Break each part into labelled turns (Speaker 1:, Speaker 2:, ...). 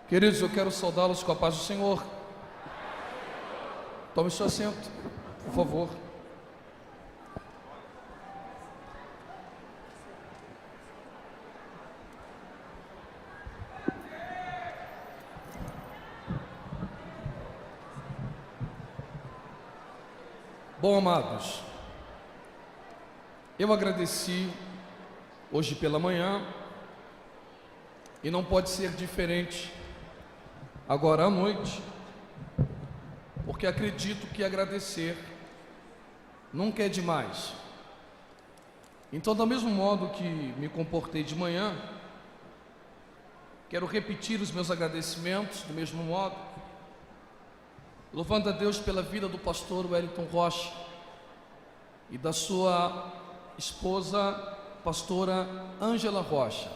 Speaker 1: Queridos, eu quero saudá-los com a paz do Senhor. Tome seu assento, por favor. Bom, amados, eu agradeci hoje pela manhã e não pode ser diferente agora à noite, porque acredito que agradecer nunca é demais. Então, do mesmo modo que me comportei de manhã, quero repetir os meus agradecimentos do mesmo modo, louvando a Deus pela vida do pastor Wellington Rocha e da sua esposa, pastora Ângela Rocha.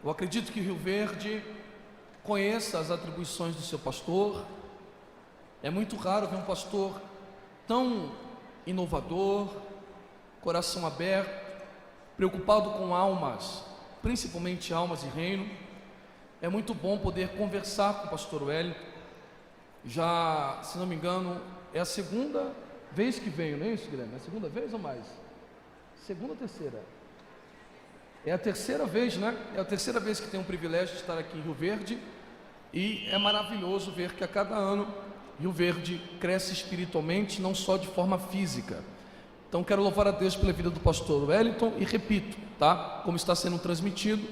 Speaker 1: Eu acredito que Rio Verde conheça as atribuições do seu pastor. É muito raro ver um pastor tão inovador, coração aberto, preocupado com almas, principalmente almas e reino. É muito bom poder conversar com o pastor Wellington. Já, se não me engano, é a segunda vez que venho, não é isso, Guilherme? É a segunda vez ou mais? Segunda ou terceira? É a terceira vez, né? É a terceira vez que tenho o privilégio de estar aqui em Rio Verde. E é maravilhoso ver que a cada ano Rio Verde cresce espiritualmente, não só de forma física. Então quero louvar a Deus pela vida do pastor Wellington e repito, tá? Como está sendo transmitido,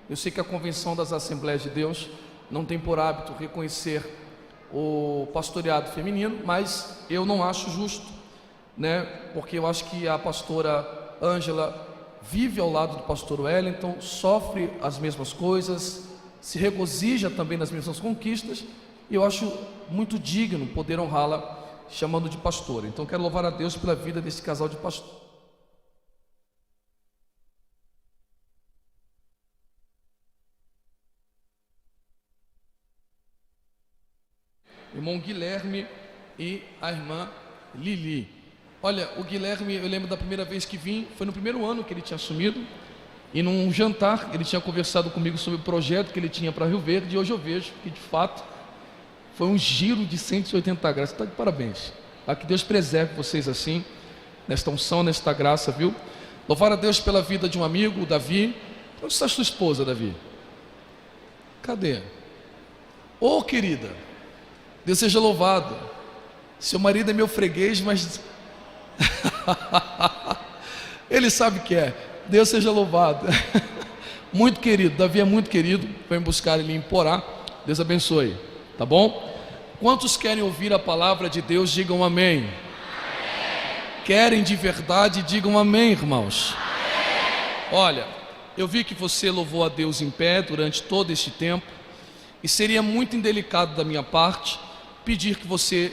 Speaker 1: eu sei que a Convenção das Assembleias de Deus não tem por hábito reconhecer o pastoreado feminino, mas eu não acho justo, né? Porque eu acho que a pastora Ângela vive ao lado do pastor Wellington, sofre as mesmas coisas, se regozija também nas mesmas conquistas, e eu acho muito digno poder honrá-la chamando de pastora. Então quero louvar a Deus pela vida desse casal de pastores. Irmão Guilherme e a irmã Lili. Olha, o Guilherme, eu lembro da primeira vez que vim, foi no primeiro ano que ele tinha assumido, e num jantar ele tinha conversado comigo sobre o projeto que ele tinha para Rio Verde, e hoje eu vejo que de fato foi um giro de 180 graus. Está de parabéns. Que Deus preserve vocês assim, nesta unção, nesta graça, viu? Louvar a Deus pela vida de um amigo, o Davi. Onde está a sua esposa, Davi? Cadê? Ô, querida, Deus seja louvado. Seu marido é meu freguês, mas ele sabe que é. Deus seja louvado. Muito querido, Davi é muito querido. Vem buscar ele em Porá. Deus abençoe, tá bom? Quantos querem ouvir a palavra de Deus? Digam amém. Amém. Querem de verdade? Digam amém, irmãos. Amém. Olha, eu vi que você louvou a Deus em pé durante todo este tempo, e seria muito indelicado da minha parte pedir que você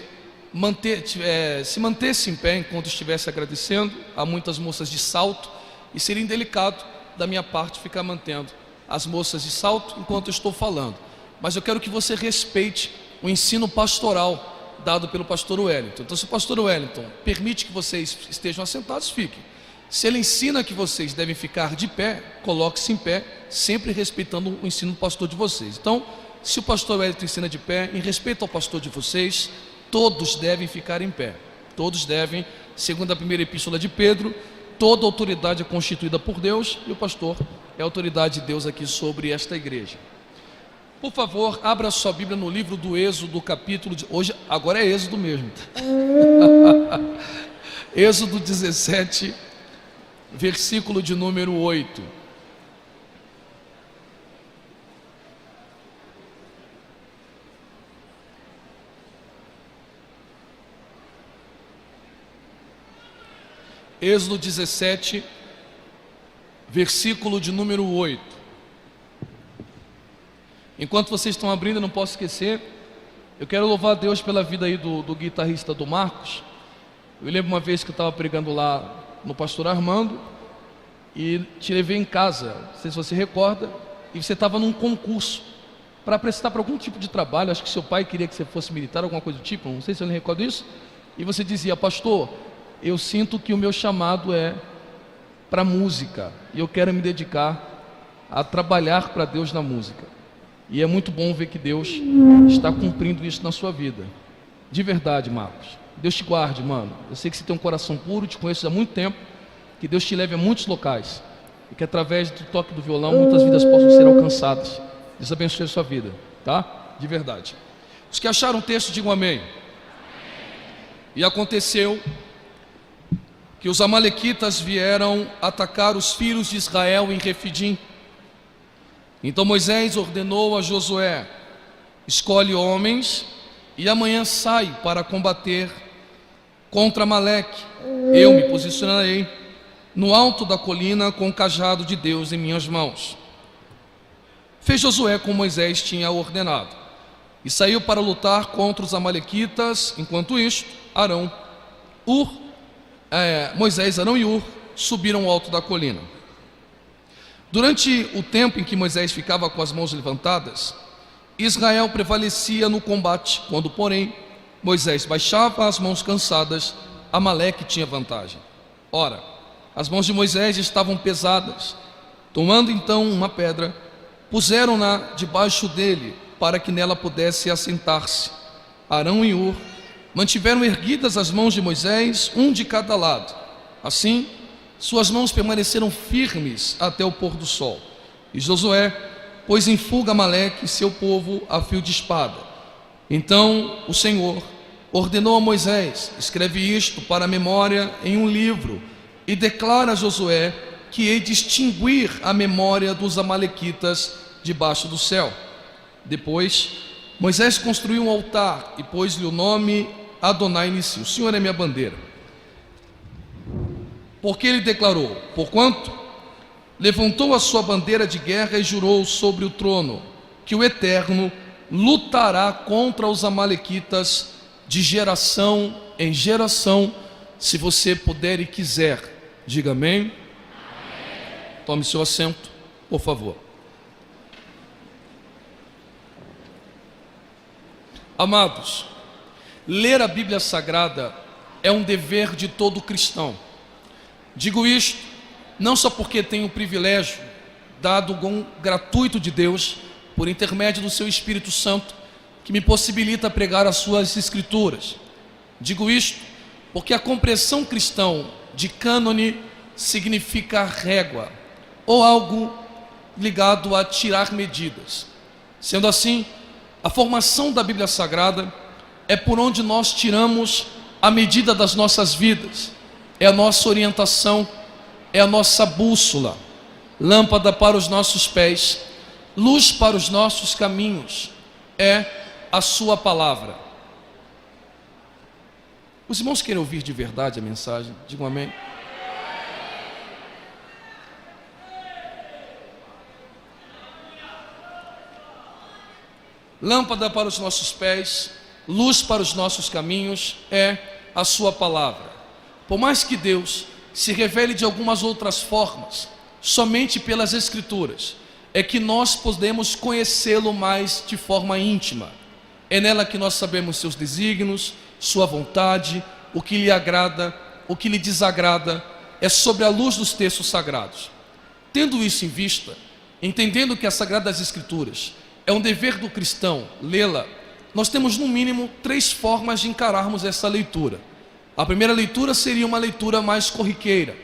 Speaker 1: se mantesse em pé enquanto estivesse agradecendo. Há muitas moças de salto, e seria indelicado da minha parte ficar mantendo as moças de salto enquanto eu estou falando. Mas eu quero que você respeite o ensino pastoral dado pelo pastor Wellington. Então, se o pastor Wellington permite que vocês estejam assentados, fiquem. Se ele ensina que vocês devem ficar de pé, coloque-se em pé, sempre respeitando o ensino do pastor de vocês. Então, se o pastor Wellington ensina de pé, em respeito ao pastor de vocês, todos devem ficar em pé. Todos devem, segundo a primeira epístola de Pedro, toda autoridade é constituída por Deus, e o pastor é a autoridade de Deus aqui sobre esta igreja. Por favor, abra sua Bíblia no livro do Êxodo, capítulo de... Hoje, agora é Êxodo mesmo. Êxodo 17, versículo de número 8. Êxodo 17, versículo de número 8. Enquanto vocês estão abrindo, eu não posso esquecer, eu quero louvar a Deus pela vida aí do guitarrista do Marcos. Eu lembro uma vez que eu estava pregando lá no pastor Armando, e te levei em casa, não sei se você recorda, e você estava num concurso para prestar para algum tipo de trabalho. Acho que seu pai queria que você fosse militar, alguma coisa do tipo, não sei se eu me recordo disso. E você dizia: pastor, eu sinto que o meu chamado é para música, e eu quero me dedicar a trabalhar para Deus na música. E é muito bom ver que Deus está cumprindo isso na sua vida. De verdade, Marcos. Deus te guarde, mano. Eu sei que você tem um coração puro, te conheço há muito tempo. Que Deus te leve a muitos locais. E que através do toque do violão muitas vidas possam ser alcançadas. Deus abençoe a sua vida, tá? De verdade. Os que acharam o texto, digam amém. E aconteceu que os amalequitas vieram atacar os filhos de Israel em Refidim. Então Moisés ordenou a Josué: escolhe homens e amanhã sai para combater contra Amaleque. Eu me posicionarei no alto da colina com o cajado de Deus em minhas mãos. Fez Josué como Moisés tinha ordenado e saiu para lutar contra os amalequitas. Enquanto isto, Moisés, Arão e Ur subiram ao alto da colina. Durante o tempo em que Moisés ficava com as mãos levantadas, Israel prevalecia no combate. Quando, porém, Moisés baixava as mãos cansadas, Amaleque tinha vantagem. Ora, as mãos de Moisés estavam pesadas. Tomando então uma pedra, puseram-na debaixo dele, para que nela pudesse assentar-se. Arão e Ur mantiveram erguidas as mãos de Moisés, um de cada lado. Assim, suas mãos permaneceram firmes até o pôr do sol. E Josué pôs em fuga Amaleque e seu povo a fio de espada. Então o Senhor ordenou a Moisés: escreve isto para a memória em um livro, e declara a Josué que hei de extinguir a memória dos amalequitas debaixo do céu. Depois Moisés construiu um altar e pôs-lhe o nome Adonai Nissi, o Senhor é minha bandeira. Porque ele declarou: porquanto levantou a sua bandeira de guerra e jurou sobre o trono que o Eterno lutará contra os amalequitas de geração em geração. Se você puder e quiser, diga amém. Amém. Tome seu assento, por favor. Amados, ler a Bíblia Sagrada é um dever de todo cristão. Digo isto não só porque tenho o privilégio dado gratuito de Deus por intermédio do seu Espírito Santo, que me possibilita pregar as suas escrituras. Digo isto porque a compreensão cristã de cânone significa régua ou algo ligado a tirar medidas. Sendo assim, a formação da Bíblia Sagrada é por onde nós tiramos a medida das nossas vidas, é a nossa orientação, é a nossa bússola, lâmpada para os nossos pés, luz para os nossos caminhos, é a sua palavra. Os irmãos querem ouvir de verdade a mensagem? Digam amém. Lâmpada para os nossos pés, luz para os nossos caminhos, é a sua palavra. Por mais que Deus se revele de algumas outras formas, somente pelas Escrituras é que nós podemos conhecê-lo mais de forma íntima. É nela que nós sabemos seus desígnios, sua vontade, o que lhe agrada, o que lhe desagrada. É sobre a luz dos textos sagrados. Tendo isso em vista, entendendo que as Sagradas Escrituras é um dever do cristão lê-la, nós temos no mínimo 3 formas de encararmos essa leitura. A primeira leitura seria uma leitura mais corriqueira.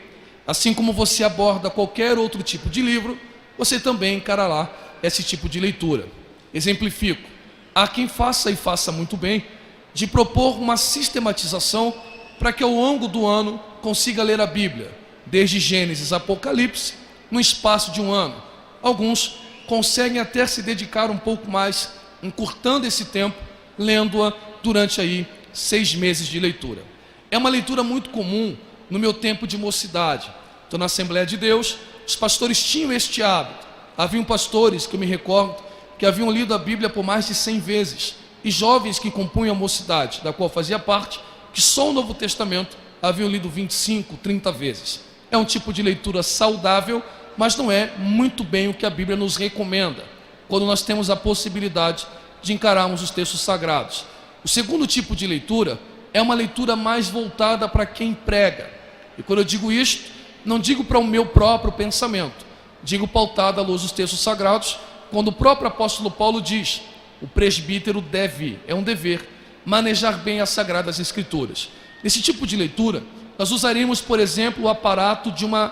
Speaker 1: Assim como você aborda qualquer outro tipo de livro, você também encarará esse tipo de leitura. Exemplifico: há quem faça, e faça muito bem, de propor uma sistematização para que ao longo do ano consiga ler a Bíblia, desde Gênesis a Apocalipse, no espaço de um ano. Alguns conseguem até se dedicar um pouco mais, encurtando esse tempo, lendo-a durante aí 6 meses de leitura. É uma leitura muito comum no meu tempo de mocidade. Estou na Assembleia de Deus, os pastores tinham este hábito. Haviam pastores que eu me recordo que haviam lido a Bíblia por mais de 100 vezes, e jovens que compunham a mocidade, da qual fazia parte, que só o Novo Testamento haviam lido 25, 30 vezes. É um tipo de leitura saudável, mas não é muito bem o que a Bíblia nos recomenda, quando nós temos a possibilidade de encararmos os textos sagrados. O segundo tipo de leitura é uma leitura mais voltada para quem prega. E quando eu digo isto, não digo para o meu próprio pensamento, digo pautada à luz dos textos sagrados, quando o próprio apóstolo Paulo diz: o presbítero deve, é um dever, manejar bem as Sagradas Escrituras. Nesse tipo de leitura, nós usaremos, por exemplo, o aparato de uma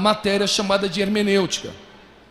Speaker 1: matéria chamada de hermenêutica.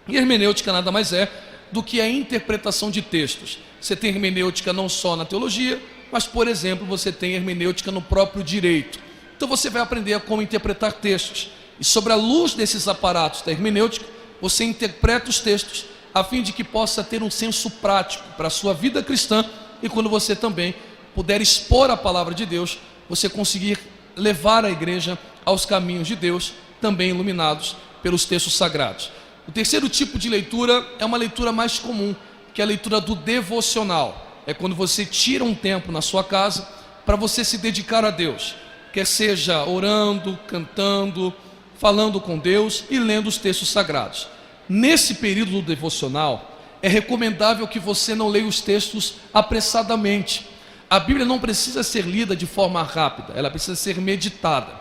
Speaker 1: E hermenêutica nada mais é do que a interpretação de textos. Você tem hermenêutica não só na teologia, mas, por exemplo, você tem hermenêutica no próprio direito. Então você vai aprender a como interpretar textos. E sobre a luz desses aparatos da hermenêutica, você interpreta os textos a fim de que possa ter um senso prático para a sua vida cristã, e quando você também puder expor a palavra de Deus, você conseguir levar a igreja aos caminhos de Deus, também iluminados pelos textos sagrados. O terceiro tipo de leitura é uma leitura mais comum, que é a leitura do devocional. É quando você tira um tempo na sua casa para você se dedicar a Deus, quer seja orando, cantando, falando com Deus e lendo os textos sagrados. Nesse período do devocional, é recomendável que você não leia os textos apressadamente. A Bíblia não precisa ser lida de forma rápida, ela precisa ser meditada.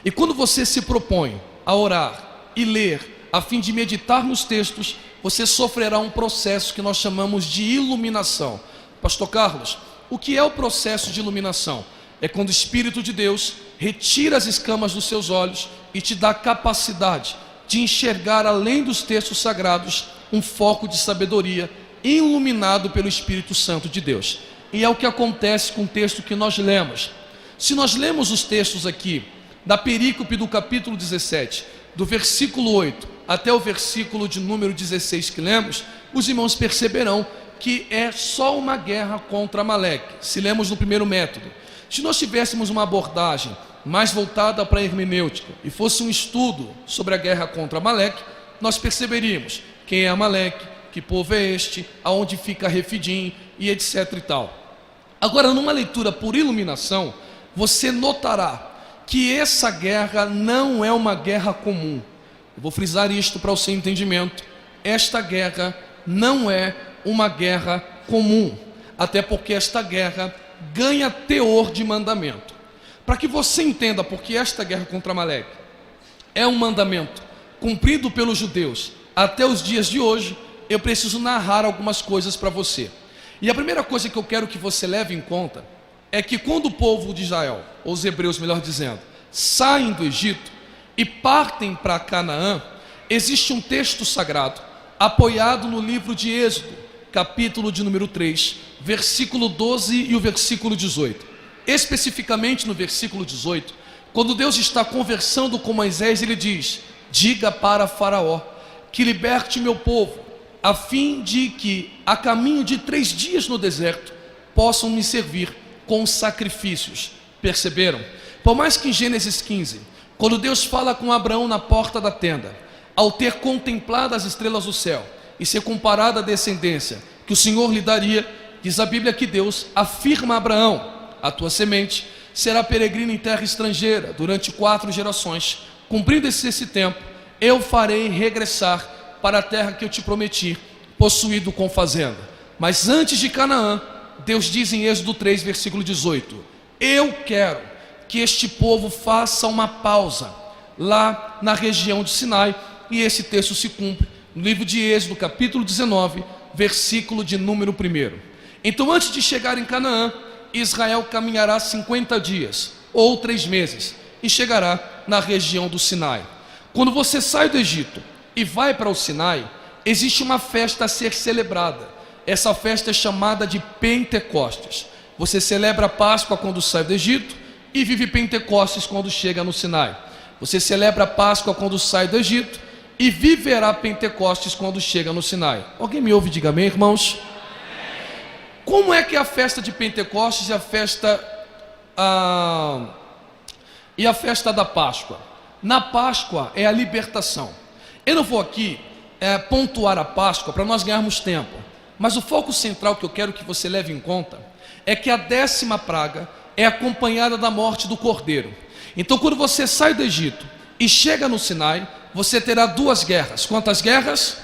Speaker 1: E quando você se propõe a orar e ler, a fim de meditar nos textos, você sofrerá um processo que nós chamamos de iluminação. Pastor Carlos, o que é o processo de iluminação? É quando o Espírito de Deus retira as escamas dos seus olhos e te dá capacidade de enxergar além dos textos sagrados um foco de sabedoria iluminado pelo Espírito Santo de Deus. E é o que acontece com o texto que nós lemos. Se nós lemos os textos aqui da perícope do capítulo 17, do versículo 8 até o versículo de número 16 que lemos, os irmãos perceberão que é só uma guerra contra Amaleque. Se lemos no primeiro método, se nós tivéssemos uma abordagem mais voltada para a hermenêutica e fosse um estudo sobre a guerra contra Amaleque, nós perceberíamos quem é Amaleque, que povo é este, aonde fica Refidim e etc e tal. Agora, numa leitura por iluminação, você notará que essa guerra não é uma guerra comum. Eu vou frisar isto para o seu entendimento. Esta guerra não é uma guerra comum, até porque esta guerra ganha teor de mandamento. Para que você entenda porque esta guerra contra Amaleque é um mandamento cumprido pelos judeus até os dias de hoje, eu preciso narrar algumas coisas para você. E a primeira coisa que eu quero que você leve em conta é que quando o povo de Israel, ou os hebreus melhor dizendo, saem do Egito e partem para Canaã, existe um texto sagrado apoiado no livro de Êxodo, capítulo de número 3, versículo 12 e o versículo 18. Especificamente no versículo 18, quando Deus está conversando com Moisés, ele diz: diga para Faraó que liberte meu povo, a fim de que, a caminho de 3 dias no deserto, possam me servir com sacrifícios. Perceberam? Por mais que em Gênesis 15, quando Deus fala com Abraão na porta da tenda, ao ter contemplado as estrelas do céu e ser comparada à descendência que o Senhor lhe daria, diz a Bíblia que Deus afirma a Abraão: a tua semente será peregrina em terra estrangeira durante 4 gerações. Cumprindo esse tempo, eu farei regressar para a terra que eu te prometi, possuído com fazenda. Mas antes de Canaã, Deus diz em Êxodo 3, versículo 18: eu quero que este povo faça uma pausa lá na região de Sinai. E esse texto se cumpre no livro de Êxodo, capítulo 19, versículo de número 1. Então, antes de chegar em Canaã, Israel caminhará 50 dias ou 3 meses e chegará na região do Sinai. Quando você sai do Egito e vai para o Sinai, existe uma festa a ser celebrada. Essa festa é chamada de Pentecostes. Você celebra a Páscoa quando sai do Egito e vive Pentecostes quando chega no Sinai. Você celebra a Páscoa quando sai do Egito e viverá Pentecostes quando chega no Sinai. Alguém me ouve? Diga amém, irmãos. Como é que é a festa de Pentecostes e a festa da Páscoa? Na Páscoa é a libertação. Eu não vou aqui pontuar a Páscoa para nós ganharmos tempo, mas o foco central que eu quero que você leve em conta é que a 10ª praga é acompanhada da morte do cordeiro. Então, quando você sai do Egito e chega no Sinai, você terá 2 guerras. Quantas guerras?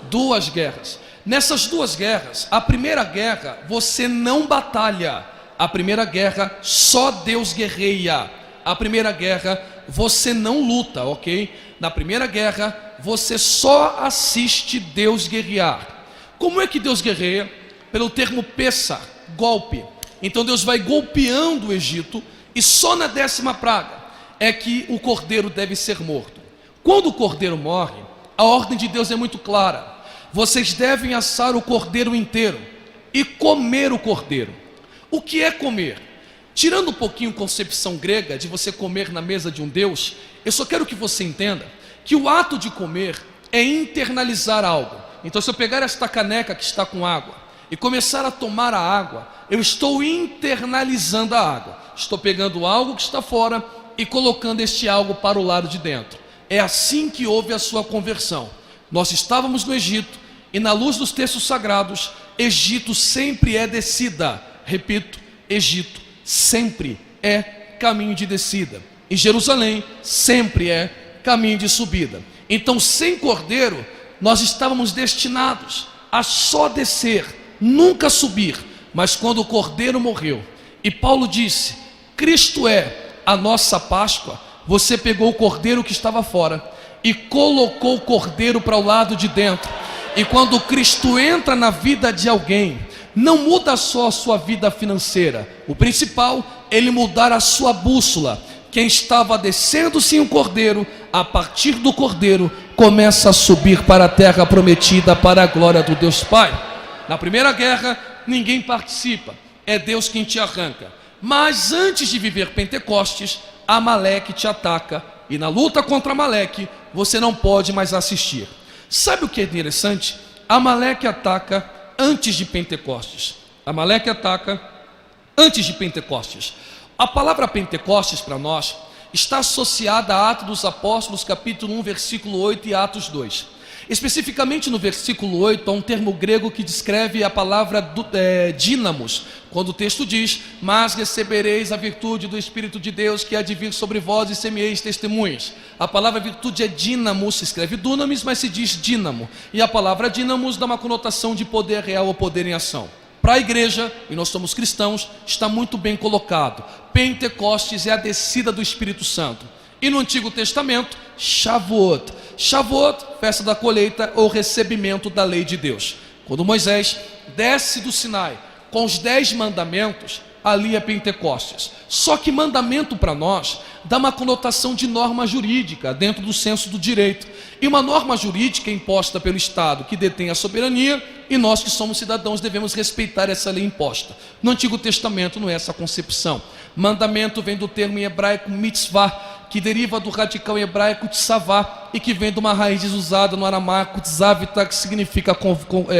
Speaker 1: 2 guerras. Nessas 2 guerras, a primeira guerra você não batalha. A primeira guerra só Deus guerreia. A primeira guerra você não luta, ok? Na primeira guerra você só assiste Deus guerrear. Como é que Deus guerreia? Pelo termo Pessah, golpe. Então Deus vai golpeando o Egito, e só na 10ª praga é que o cordeiro deve ser morto. Quando o cordeiro morre, a ordem de Deus é muito clara: vocês devem assar o cordeiro inteiro e comer o cordeiro. O que é comer? Tirando um pouquinho a concepção grega de você comer na mesa de um Deus, eu só quero que você entenda que o ato de comer é internalizar algo. Então, se eu pegar esta caneca que está com água e começar a tomar a água, eu estou internalizando a água. Estou pegando algo que está fora e colocando este algo para o lado de dentro. É assim que houve a sua conversão. Nós estávamos no Egito, e na luz dos textos sagrados, Egito sempre é descida. Repito, Egito sempre é caminho de descida, e Jerusalém sempre é caminho de subida. Então, sem cordeiro, nós estávamos destinados a só descer, nunca subir. Mas quando o cordeiro morreu, e Paulo disse: Cristo é a nossa Páscoa, você pegou o cordeiro que estava fora e colocou o cordeiro para o lado de dentro. E quando Cristo entra na vida de alguém, não muda só a sua vida financeira, o principal é ele mudar a sua bússola. Quem estava descendo sem o cordeiro, a partir do cordeiro, começa a subir para a terra prometida, para a glória do Deus Pai. Na primeira guerra, ninguém participa, é Deus quem te arranca. Mas antes de viver Pentecostes, Amaleque te ataca, e na luta contra Amaleque, você não pode mais assistir. Sabe o que é interessante? Amaleque ataca antes de Pentecostes. Amaleque ataca antes de Pentecostes. A palavra Pentecostes para nós está associada a Atos dos Apóstolos, capítulo 1, versículo 8 e Atos 2. Especificamente no versículo 8, há um termo grego que descreve a palavra dínamos, quando o texto diz: mas recebereis a virtude do Espírito de Deus que há de vir sobre vós, e semeeis testemunhas. A palavra virtude é dínamos, se escreve dunamis, mas se diz dínamo, e a palavra dínamos dá uma conotação de poder real ou poder em ação. Para a igreja, e nós somos cristãos, está muito bem colocado. Pentecostes é a descida do Espírito Santo. E no Antigo Testamento, Shavuot. Shavuot, festa da colheita ou recebimento da lei de Deus. Quando Moisés desce do Sinai com os 10 mandamentos, ali é Pentecostes. Só que mandamento para nós dá uma conotação de norma jurídica dentro do senso do direito. E uma norma jurídica é imposta pelo Estado que detém a soberania, e nós que somos cidadãos devemos respeitar essa lei imposta. No Antigo Testamento não é essa concepção. Mandamento vem do termo em hebraico mitzvah, que deriva do radical em hebraico tsavá, e que vem de uma raiz usada no aramaico tzavita, que significa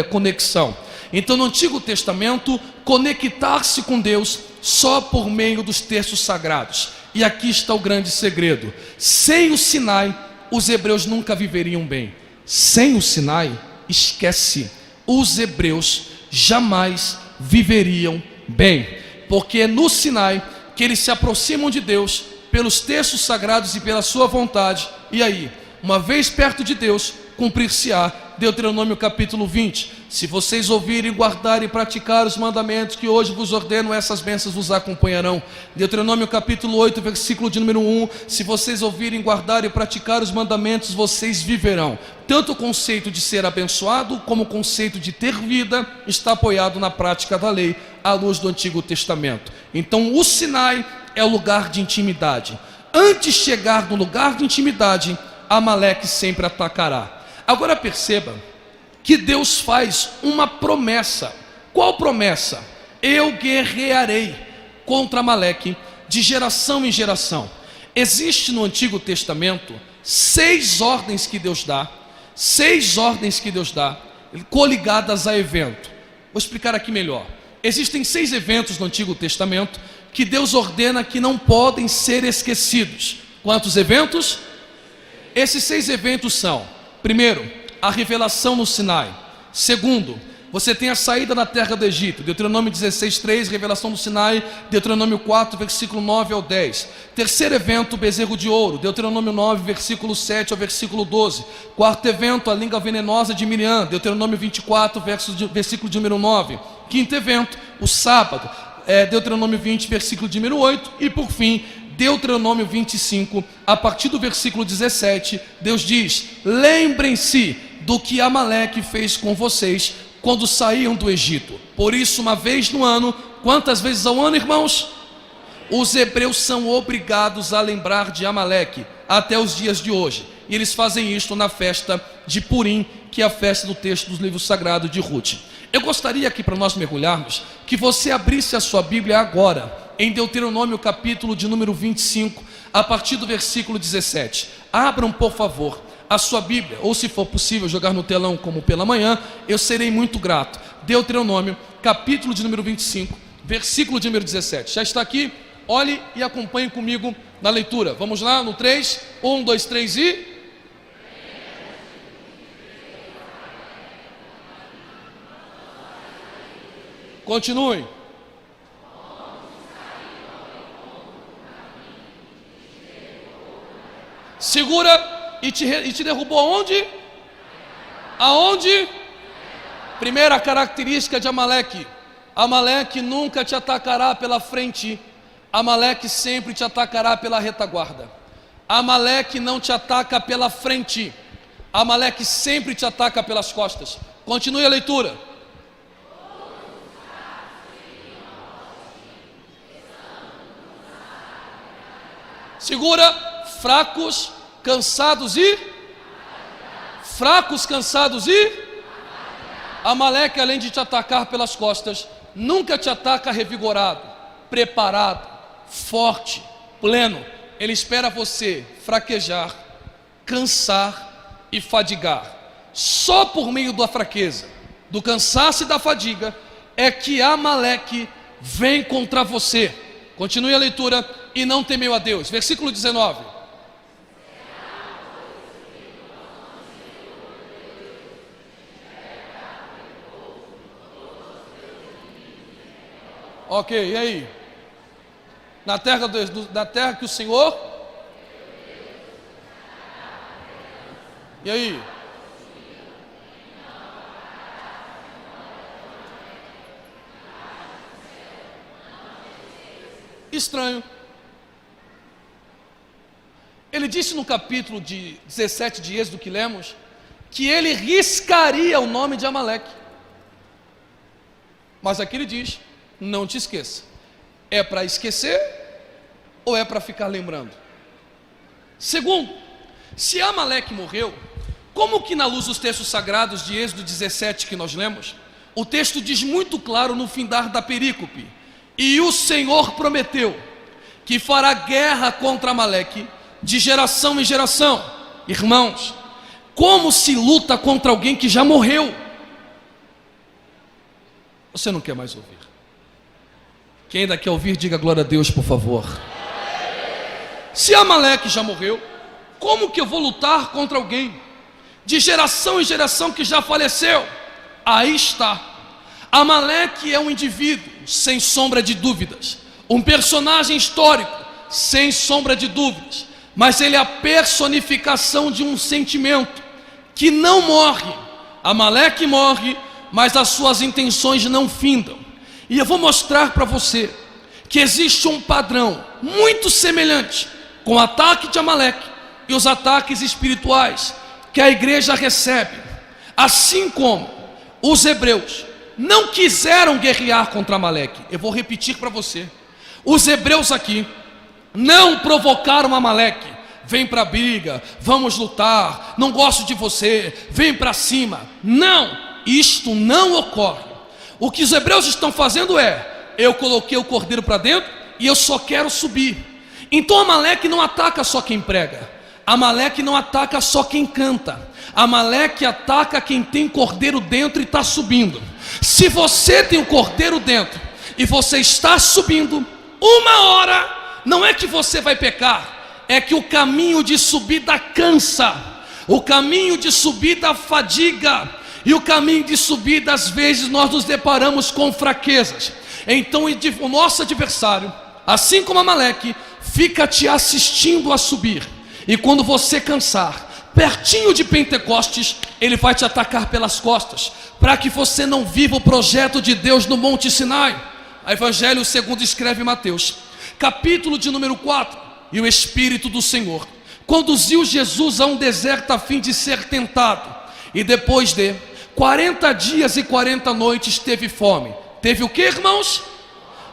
Speaker 1: conexão. Então, no Antigo Testamento, conectar-se com Deus só por meio dos textos sagrados. E aqui está o grande segredo: sem o Sinai, os hebreus nunca viveriam bem. Sem o Sinai, esquece, os hebreus jamais viveriam bem, porque é no Sinai que eles se aproximam de Deus pelos textos sagrados e pela sua vontade. E aí, uma vez perto de Deus, cumprir-se-á Deuteronômio capítulo 20: se vocês ouvirem, guardar e praticar os mandamentos que hoje vos ordeno, essas bênçãos vos acompanharão. Deuteronômio capítulo 8, versículo de número 1: se vocês ouvirem, guardar e praticar os mandamentos, vocês viverão. Tanto o conceito de ser abençoado como o conceito de ter vida está apoiado na prática da lei, à luz do Antigo Testamento. Então o Sinai é o lugar de intimidade. Antes de chegar no lugar de intimidade, Amaleque sempre atacará. Agora perceba que Deus faz uma promessa. Qual promessa? Eu guerrearei contra Amaleque de geração em geração. Existe no Antigo Testamento 6 ordens que Deus dá, 6 ordens que Deus dá, coligadas a evento. Vou explicar aqui melhor. Existem 6 eventos no Antigo Testamento que Deus ordena que não podem ser esquecidos. Quantos eventos? Esses 6 eventos são: primeiro, a revelação no Sinai. Segundo, você tem a saída da terra do Egito, Deuteronômio 16:3, revelação do Sinai, Deuteronômio 4, versículo 9 ao 10. Terceiro evento, o bezerro de ouro, Deuteronômio 9, versículo 7 ao versículo 12. Quarto evento, a língua venenosa de Miriam, Deuteronômio 24, versículo de número 9. Quinto evento, o sábado, Deuteronômio 20, versículo de número 8. E por fim, Deuteronômio 25, a partir do versículo 17, Deus diz: lembrem-se do que Amaleque fez com vocês quando saíam do Egito. Por isso, uma vez no ano, quantas vezes ao ano, irmãos? Os hebreus são obrigados a lembrar de Amaleque até os dias de hoje. E eles fazem isto na festa de Purim, que é a festa do texto do livro sagrado de Ruth. Eu gostaria aqui, para nós mergulharmos, que você abrisse a sua Bíblia agora, em Deuteronômio capítulo de número 25, a partir do versículo 17. Abram, por favor, a sua Bíblia, ou se for possível jogar no telão como pela manhã, eu serei muito grato. Deuteronômio capítulo de número 25, versículo de número 17. Já está aqui? Olhe e acompanhe comigo na leitura. Vamos lá no 3, 1, 2, 3 e... Continue. Segura e te derrubou aonde? Aonde? Primeira característica de Amaleque: Amaleque nunca te atacará pela frente, Amaleque sempre te atacará pela retaguarda. Amaleque não te ataca pela frente, Amaleque sempre te ataca pelas costas. Continue a leitura. Segura, fracos, cansados e... Fracos, cansados e... Amaleque, além de te atacar pelas costas, nunca te ataca revigorado, preparado, forte, pleno. Ele espera você fraquejar, cansar e fadigar. Só por meio da fraqueza, do cansaço e da fadiga é que Amaleque vem contra você. Continue a leitura. E não temeu a Deus. Versículo 19. Ok, e aí? Na terra que o Senhor... E aí? Estranho. Ele disse no capítulo 17 de Êxodo que lemos, que ele riscaria o nome de Amaleque. Mas aqui ele diz, não te esqueça. É para esquecer ou é para ficar lembrando? Segundo, se Amaleque morreu, como que na luz dos textos sagrados de Êxodo 17 que nós lemos, o texto diz muito claro no findar da perícope: e o Senhor prometeu que fará guerra contra Amaleque de geração em geração. Irmãos, como se luta contra alguém que já morreu? Você não quer mais ouvir? Quem ainda quer ouvir, diga glória a Deus, por favor. Se Amaleque já morreu, como que eu vou lutar contra alguém de geração em geração que já faleceu? Aí está. Amaleque é um indivíduo, sem sombra de dúvidas, um personagem histórico, sem sombra de dúvidas, mas ele é a personificação de um sentimento que não morre. Amaleque morre, mas as suas intenções não findam. E eu vou mostrar para você que existe um padrão muito semelhante com o ataque de Amaleque e os ataques espirituais que a igreja recebe. Assim como os hebreus não quiseram guerrear contra Amaleque. Eu vou repetir para você: os hebreus aqui não provocaram Amaleque. Vem para a briga, vamos lutar, não gosto de você, vem para cima. Não, isto não ocorre. O que os hebreus estão fazendo é: eu coloquei o cordeiro para dentro e eu só quero subir. Então Amaleque não ataca só quem prega, Amaleque não ataca só quem canta, Amaleque ataca quem tem cordeiro dentro e está subindo. Se você tem o cordeiro dentro e você está subindo, uma hora, não é que você vai pecar, é que o caminho de subida cansa, o caminho de subida fadiga, e o caminho de subida, às vezes nós nos deparamos com fraquezas. Então o nosso adversário, assim como Amaleque, fica te assistindo a subir, e quando você cansar, pertinho de Pentecostes, ele vai te atacar pelas costas, para que você não viva o projeto de Deus no Monte Sinai. O Evangelho segundo escreve Mateus, capítulo de número 4. E o Espírito do Senhor conduziu Jesus a um deserto a fim de ser tentado. E depois de 40 dias e 40 noites teve fome. Teve o que, irmãos?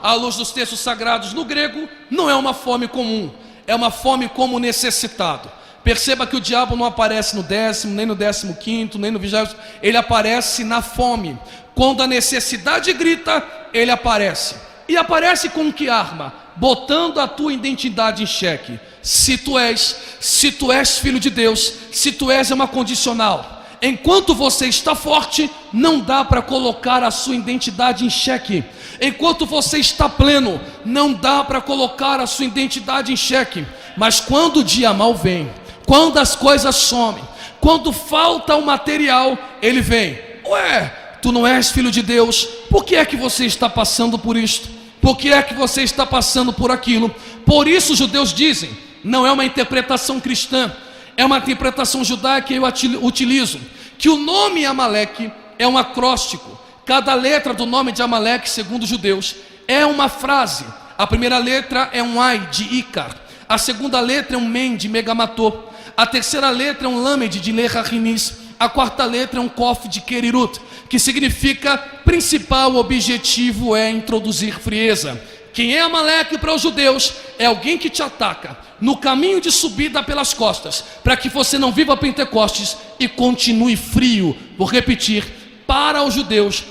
Speaker 1: À luz dos textos sagrados, no grego, não é uma fome comum, é uma fome como necessitado. Perceba que o diabo não aparece no 10º, nem no 15º, nem no 20º, ele aparece na fome. Quando a necessidade grita, ele aparece. E aparece com que arma? Botando a tua identidade em xeque. Se tu és filho de Deus, se tu és uma condicional. Enquanto você está forte, não dá para colocar a sua identidade em xeque. Enquanto você está pleno, não dá para colocar a sua identidade em xeque. Mas quando o dia mal vem, quando as coisas somem, quando falta o material, ele vem. Ué, tu não és filho de Deus, por que é que você está passando por isto? Por que é que você está passando por aquilo? Por isso os judeus dizem, não é uma interpretação cristã, é uma interpretação judaica que eu utilizo, que o nome Amaleque é um acróstico. Cada letra do nome de Amaleque, segundo os judeus, é uma frase. A primeira letra é um ai de Ícar, a segunda letra é um men de Megamatô, a terceira letra é um lamed de Lerarinis, a quarta letra é um kof de Kerirut, que significa principal objetivo é introduzir frieza. Quem é Amaleque para os judeus é alguém que te ataca no caminho de subida pelas costas, para que você não viva Pentecostes e continue frio. Vou repetir, para os judeus,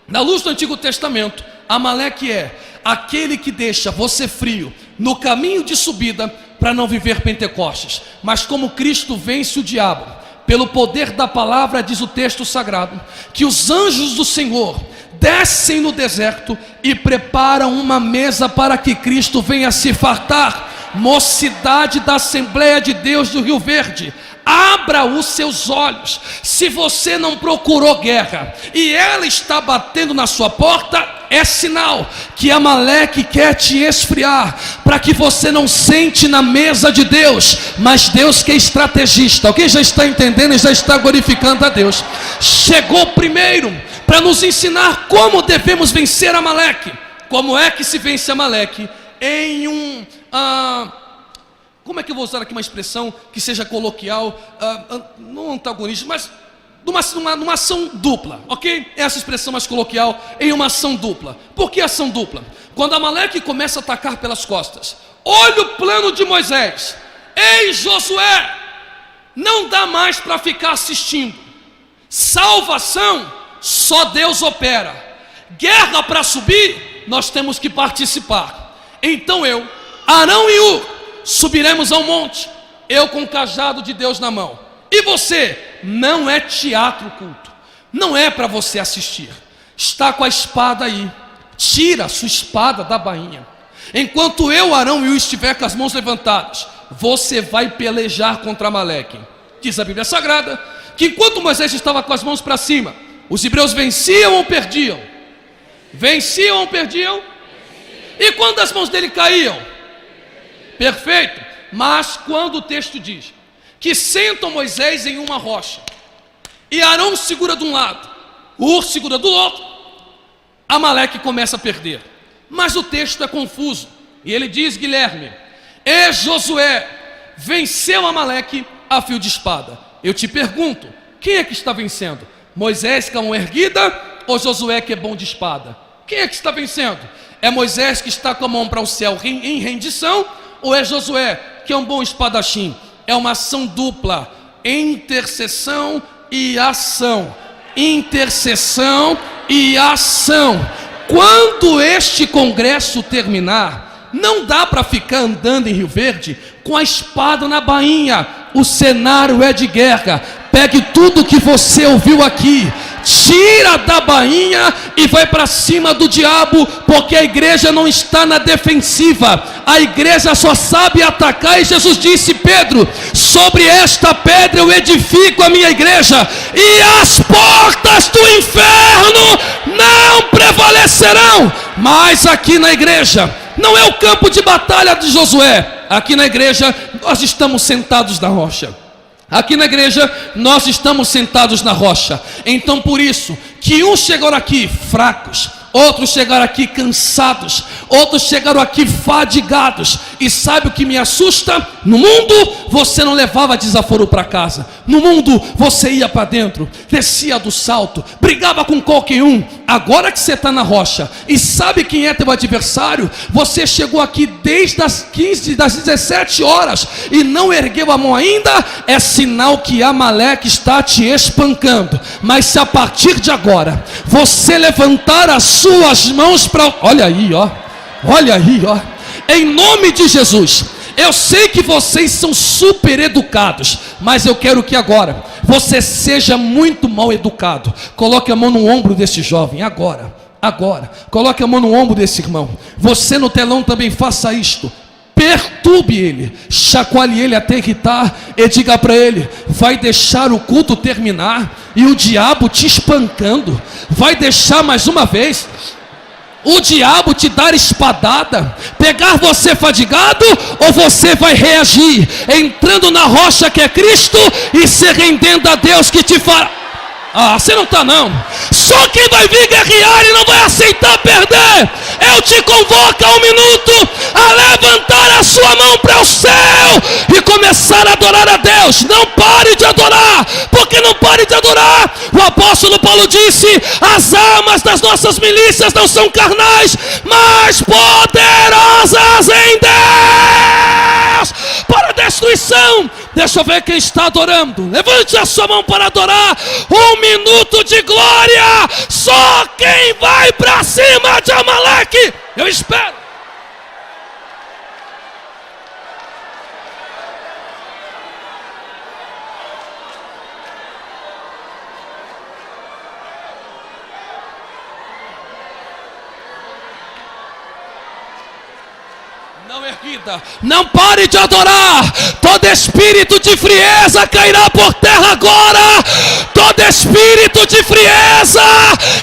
Speaker 1: na luz do Antigo Testamento, Amaleque é aquele que deixa você frio no caminho de subida para não viver Pentecostes. Mas como Cristo vence o diabo pelo poder da palavra, diz o texto sagrado, que os anjos do Senhor descem no deserto e preparam uma mesa para que Cristo venha se fartar. Mocidade da Assembleia de Deus do Rio Verde, abra os seus olhos. Se você não procurou guerra e ela está batendo na sua porta, é sinal que Amaleque quer te esfriar, para que você não sente na mesa de Deus. Mas Deus que é estrategista, alguém já está entendendo e já está glorificando a Deus, chegou primeiro para nos ensinar como devemos vencer Amaleque. Como é que se vence Amaleque? Em como é que eu vou usar aqui uma expressão que seja coloquial, não antagonista, mas numa ação dupla, ok? Essa expressão mais coloquial, em uma ação dupla. Por que ação dupla? Quando Amaleque começa a atacar pelas costas, olha o plano de Moisés. Ei, Josué, não dá mais para ficar assistindo. Salvação, só Deus opera. Guerra para subir, nós temos que participar. Então eu, Arão e Ur, subiremos ao monte, eu com o cajado de Deus na mão. E você, não é teatro culto, não é para você assistir. Está com a espada aí, tira a sua espada da bainha. Enquanto eu, Arão e Ur estiver com as mãos levantadas, você vai pelejar contra Amaleque. Diz a Bíblia Sagrada que enquanto Moisés estava com as mãos para cima, os hebreus venciam ou perdiam? Venciam ou perdiam? E quando as mãos dele caíam? Perfeito. Mas quando o texto diz que sentam Moisés em uma rocha e Arão segura de um lado, Ur segura do outro, Amaleque começa a perder. Mas o texto é confuso e ele diz, Guilherme, e Josué venceu Amaleque a fio de espada. Eu te pergunto, quem é que está vencendo? Moisés com a mão erguida ou Josué que é bom de espada? Quem é que está vencendo? É Moisés que está com a mão para o céu em rendição, ou é Josué que é um bom espadachim? É uma ação dupla, intercessão e ação. Intercessão e ação. Quando este congresso terminar, não dá para ficar andando em Rio Verde com a espada na bainha. O cenário é de guerra. Pegue tudo que você ouviu aqui, tira da bainha e vai para cima do diabo, porque a igreja não está na defensiva, a igreja só sabe atacar. E Jesus disse, Pedro, sobre esta pedra eu edifico a minha igreja, e as portas do inferno não prevalecerão. Mas aqui na igreja não é o campo de batalha de Josué. Aqui na igreja nós estamos sentados na rocha. Aqui na igreja nós estamos sentados na rocha. Então por isso que uns chegaram aqui fracos, outros chegaram aqui cansados, outros chegaram aqui fadigados, E sabe o que me assusta? No mundo você não levava desaforo para casa. No mundo você ia para dentro, descia do salto, brigava com qualquer um. Agora que você está na rocha e sabe quem é teu adversário, você chegou aqui desde as 17 horas e não ergueu a mão ainda, é sinal que Amaleque está te espancando. Mas se a partir de agora você levantar as suas mãos para... Olha aí, ó. Em nome de Jesus. Eu sei que vocês são super educados, mas eu quero que agora você seja muito mal educado. Coloque a mão no ombro desse jovem, agora. Coloque a mão no ombro desse irmão. Você no telão também faça isto. Perturbe ele, chacoalhe ele até irritar e diga para ele: vai deixar o culto terminar e o diabo te espancando? Vai deixar mais uma vez o diabo te dar espadada, pegar você fadigado, ou você vai reagir entrando na rocha que é Cristo e se rendendo a Deus que te fará? Você não está não. Só quem vai vir guerrear e não vai aceitar perder. Eu te convoco a 1 minuto a levantar a sua mão para o céu e começar a adorar a Deus. Não pare de adorar, porque não pare de adorar. O apóstolo Paulo disse: as armas das nossas milícias não são carnais, mas poderosas em Deus para a destruição. Deixa eu ver quem está adorando. Levante a sua mão para adorar. 1 minuto de glória. Só quem vai para cima de Amaleque. Eu espero. Não pare de adorar. Todo espírito de frieza cairá por terra agora. Todo espírito de frieza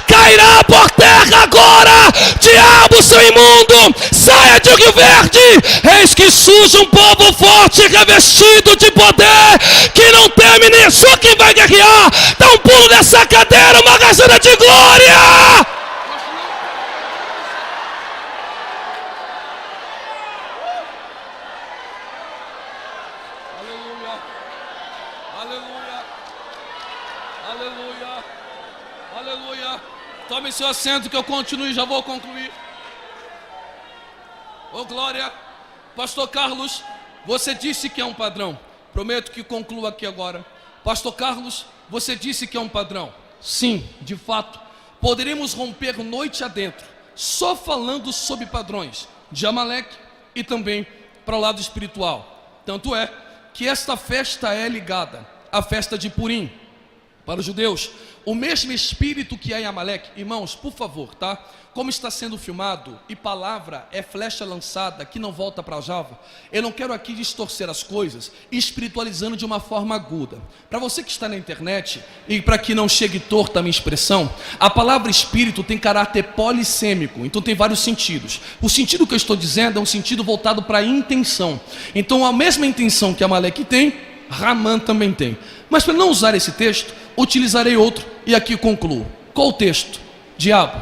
Speaker 1: cairá por terra agora. Diabo, seu imundo, saia de Rio Verde. Eis que surge um povo forte, revestido de poder, que não teme nem só quem vai guerrear. Dá um pulo nessa cadeira, uma rajada de glória. Tome seu assento que eu continuo e já vou concluir. Glória. Pastor Carlos, você disse que é um padrão. Prometo que concluo aqui agora. Pastor Carlos, você disse que é um padrão. Sim, de fato. Poderemos romper noite adentro, só falando sobre padrões de Amaleque e também para o lado espiritual. Tanto é que esta festa é ligada à festa de Purim. Para os judeus, o mesmo espírito que é em Amaleque. Irmãos, por favor, tá? Como está sendo filmado e palavra é flecha lançada que não volta para a Java, eu não quero aqui distorcer as coisas, espiritualizando de uma forma aguda. Para você que está na internet e para que não chegue torta a minha expressão, a palavra espírito tem caráter polissêmico, então tem vários sentidos. O sentido que eu estou dizendo é um sentido voltado para a intenção. Então a mesma intenção que Amaleque tem, Ramã também tem. Mas para não usar esse texto, utilizarei outro e aqui concluo. Qual o texto? Diabo,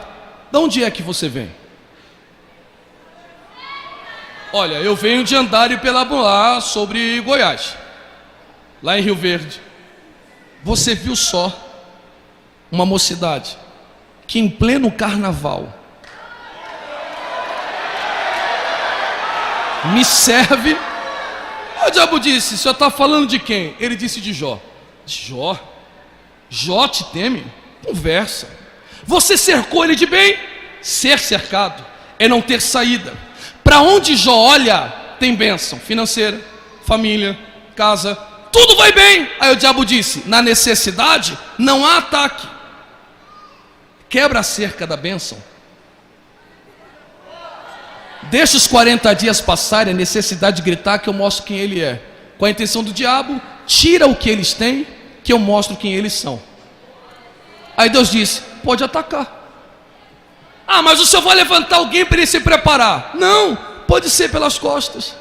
Speaker 1: de onde é que você vem? Olha, eu venho de Andares pela lá sobre Goiás, lá em Rio Verde. Você viu só uma mocidade que em pleno carnaval me serve. O diabo disse: o senhor está falando de quem? Ele disse de Jó. Jó? Jó te teme? Conversa. Você cercou ele de bem? Ser cercado é não ter saída. Para onde Jó olha, tem bênção financeira, família, casa, tudo vai bem. Aí o diabo disse: na necessidade não há ataque. Quebra a cerca da bênção. Deixa os 40 dias passarem, a necessidade de gritar, que eu mostro quem ele é. Com a intenção do diabo, tira o que eles têm, que eu mostro quem eles são. Aí Deus disse: pode atacar. Mas o senhor vai levantar alguém para ele se preparar? Não, pode ser pelas costas.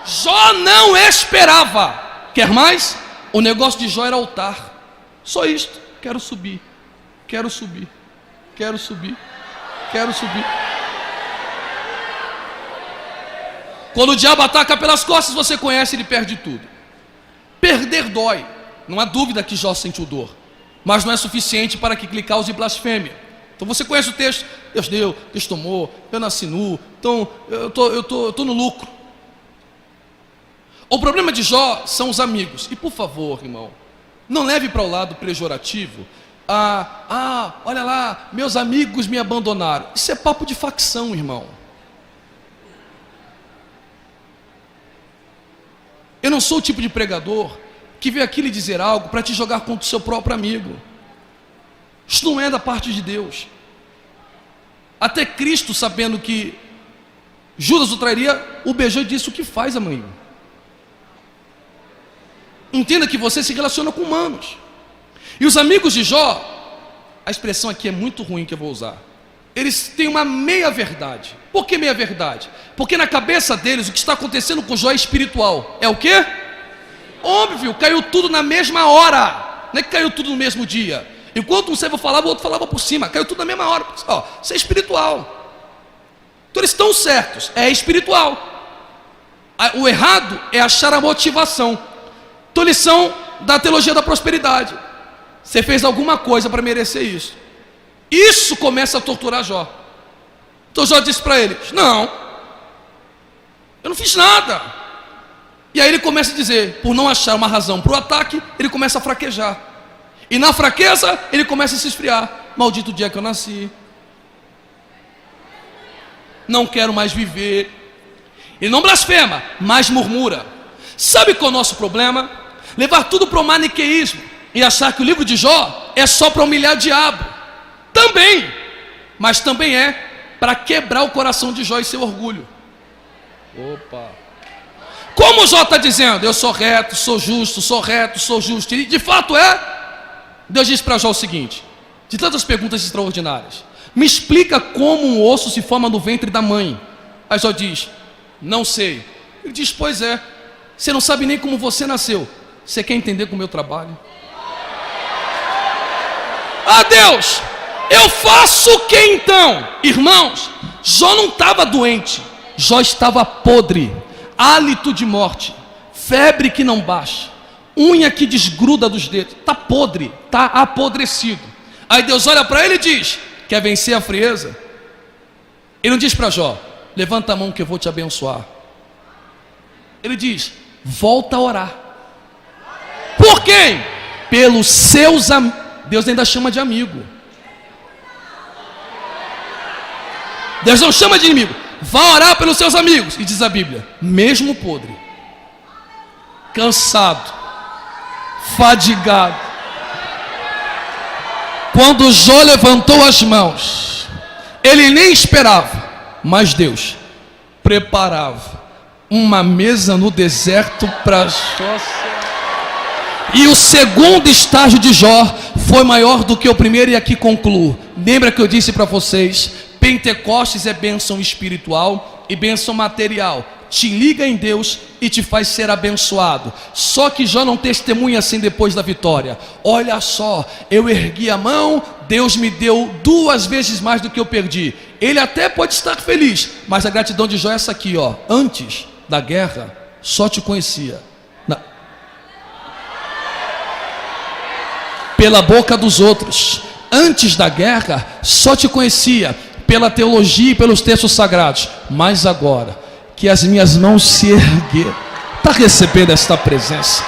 Speaker 1: Jó não esperava. Quer mais? O negócio de Jó era altar. Só isto. Quero subir, quero subir, quero subir, quero subir. Quando o diabo ataca pelas costas, você conhece, ele perde tudo. Perder dói. Não há dúvida que Jó sentiu dor, mas não é suficiente para que lhe cause blasfêmia. Então você conhece o texto: Deus deu, Deus tomou, eu nasci nu, então eu tô no lucro. O problema de Jó são os amigos. E por favor, irmão, não leve para o lado pejorativo. Olha lá, meus amigos me abandonaram. Isso é papo de facção, irmão. Eu não sou o tipo de pregador que veio aqui lhe dizer algo para te jogar contra o seu próprio amigo. Isso não é da parte de Deus. Até Cristo, sabendo que Judas o trairia, o beijou e disse: o que faz, amanhã? Entenda que você se relaciona com humanos. E os amigos de Jó, a expressão aqui é muito ruim que eu vou usar, eles têm uma meia-verdade. Por que meia-verdade? Porque na cabeça deles o que está acontecendo com Jó é espiritual. É o quê? Óbvio, caiu tudo na mesma hora. Não é que caiu tudo no mesmo dia. Enquanto um servo falava, o outro falava por cima. Caiu tudo na mesma hora. Isso é espiritual. Então eles estão certos, é espiritual. O errado é achar a motivação. Então eles são da teologia da prosperidade. Você fez alguma coisa para merecer isso. Isso começa a torturar Jó. Então Jó disse para eles: não, eu não fiz nada. E aí ele começa a dizer, por não achar uma razão para o ataque, ele começa a fraquejar. E na fraqueza, ele começa a se esfriar. Maldito dia que eu nasci. Não quero mais viver. Ele não blasfema, mas murmura. Sabe qual é o nosso problema? Levar tudo para o maniqueísmo e achar que o livro de Jó é só para humilhar o diabo. Também, mas também é para quebrar o coração de Jó e seu orgulho. Opa! Como Jó está dizendo: eu sou reto, sou justo, sou reto, sou justo. E de fato é. Deus diz para Jó o seguinte, de tantas perguntas extraordinárias: me explica como um osso se forma no ventre da mãe. Aí Jó diz: não sei. Ele diz: pois é, você não sabe nem como você nasceu. Você quer entender com o meu trabalho? Deus, eu faço o que então? Irmãos, Jó não estava doente, Jó estava podre. Hálito de morte, febre que não baixa, unha que desgruda dos dedos, está podre, está apodrecido. Aí Deus olha para ele e diz: quer vencer a frieza? Ele não diz para Jó: levanta a mão que eu vou te abençoar. Ele diz: volta a orar. Por quem? Pelos seus amigos. Deus ainda chama de amigo. Deus não chama de inimigo. Vá orar pelos seus amigos. E diz a Bíblia: mesmo podre, cansado, fadigado, quando Jó levantou as mãos, ele nem esperava, mas Deus preparava uma mesa no deserto para Jó. E o segundo estágio de Jó foi maior do que o primeiro, e aqui concluo. Lembra que eu disse para vocês: Pentecostes é bênção espiritual e bênção material. Te liga em Deus e te faz ser abençoado. Só que Jó não testemunha assim depois da vitória. Olha só, eu ergui a mão, Deus me deu 2 vezes mais do que eu perdi. Ele até pode estar feliz, mas a gratidão de Jó é essa aqui, ó. Antes da guerra, só te conhecia pela boca dos outros. Antes da guerra, só te conhecia pela teologia e pelos textos sagrados. Mas agora que as minhas mãos se ergueram, está recebendo esta presença?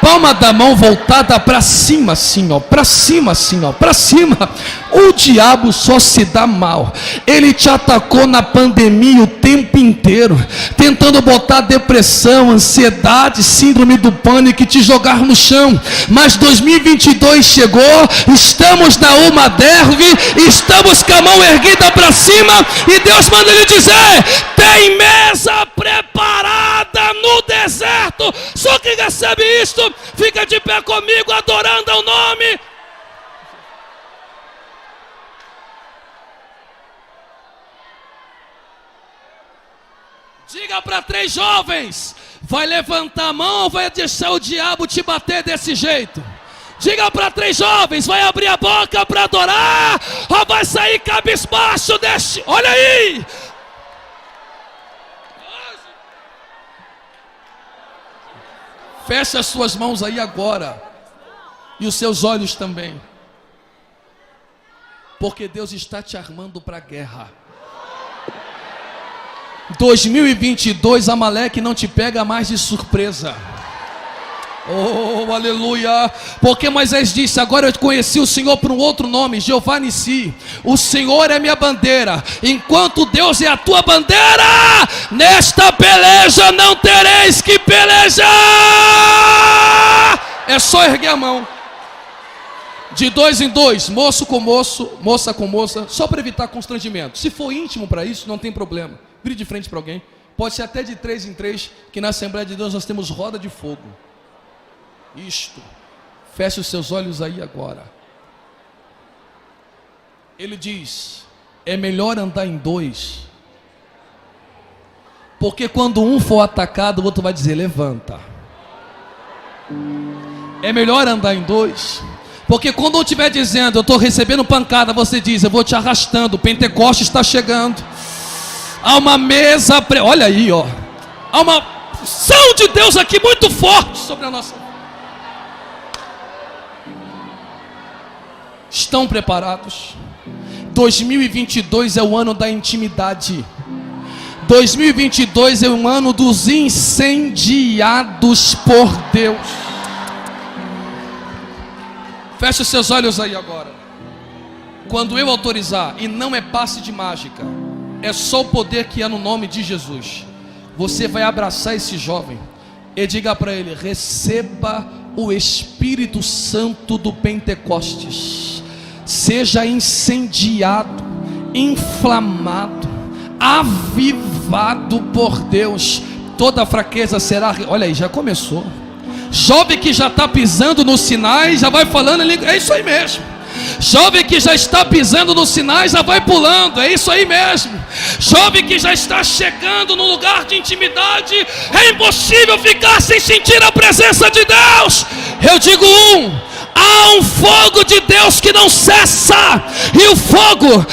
Speaker 1: Palma da mão voltada para cima, assim, ó, para cima, assim, ó, para cima. O diabo só se dá mal. Ele te atacou na pandemia o tempo inteiro, tentando botar depressão, ansiedade, síndrome do pânico e te jogar no chão. Mas 2022 chegou, estamos na Uma Derve, estamos com a mão erguida para cima, e Deus manda lhe dizer: tem mesa preparada no deserto. Só quem recebe isto, fica de pé comigo, adorando ao nome. Diga para 3 jovens: vai levantar a mão ou vai deixar o diabo te bater desse jeito? Diga para 3 jovens: vai abrir a boca para adorar ou vai sair cabisbaixo deste? Olha aí! Feche as suas mãos aí agora. E os seus olhos também. Porque Deus está te armando para a guerra. 2022, Amaleque não te pega mais de surpresa. Oh, aleluia. Porque Moisés disse: agora eu conheci o Senhor por um outro nome, Jeová Nissi. O Senhor é minha bandeira. Enquanto Deus é a tua bandeira, nesta peleja não tereis que pelejar. É só erguer a mão. De 2 em 2, moço com moço, moça com moça, só para evitar constrangimento. Se for íntimo para isso, não tem problema. Vire de frente para alguém. Pode ser até de 3 em 3, que na Assembleia de Deus nós temos roda de fogo. Isto. Feche os seus olhos aí agora. Ele diz: é melhor andar em 2. Porque quando um for atacado, o outro vai dizer: levanta. É melhor andar em 2. Porque quando um estiver dizendo: eu estou recebendo pancada, você diz: eu vou te arrastando, o Pentecoste está chegando. Há uma mesa, olha aí, ó. Há uma ação de Deus aqui muito forte sobre a nossa. Estão preparados? 2022 é o ano da intimidade. 2022 é o ano dos incendiados por Deus. Feche os seus olhos aí agora. Quando eu autorizar, e não é passe de mágica, é só o poder que há no nome de Jesus, você vai abraçar esse jovem e diga para ele: receba o Espírito Santo do Pentecostes. Seja incendiado, inflamado, avivado por Deus. Toda fraqueza será... Olha aí, já começou. Jovem que já está pisando nos sinais, já vai falando em língua. É isso aí mesmo. Jovem que já está pisando nos sinais, já vai pulando. É isso aí mesmo. Jovem que já está chegando no lugar de intimidade, é impossível ficar sem sentir a presença de Deus. Eu digo há um fogo de Deus que não cessa, e o fogo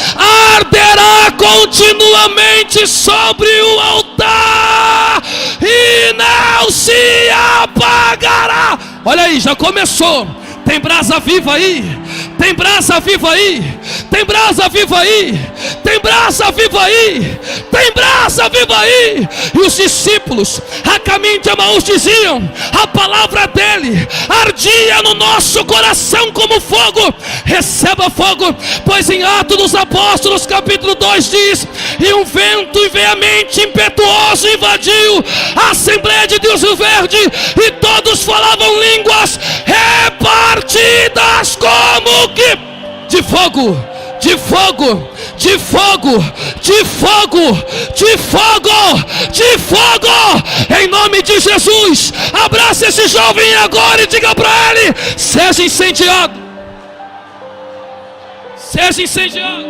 Speaker 1: arderá continuamente sobre o altar e não se apagará. Olha aí, já começou. Tem brasa viva aí, tem brasa viva aí, tem brasa viva aí, tem brasa viva aí, tem brasa viva aí. E os discípulos, a caminho de Emaús, diziam: a palavra dele ardia no nosso coração como fogo. Receba fogo, pois em Atos dos Apóstolos capítulo 2 diz: e um vento veemente impetuoso invadiu a Assembleia de Deus Rio Verde, e todos falavam línguas repartidas como que de fogo, de fogo, de fogo, de fogo, de fogo, de fogo. Em nome de Jesus, abraça esse jovem agora e diga para ele: seja incendiado, seja incendiado,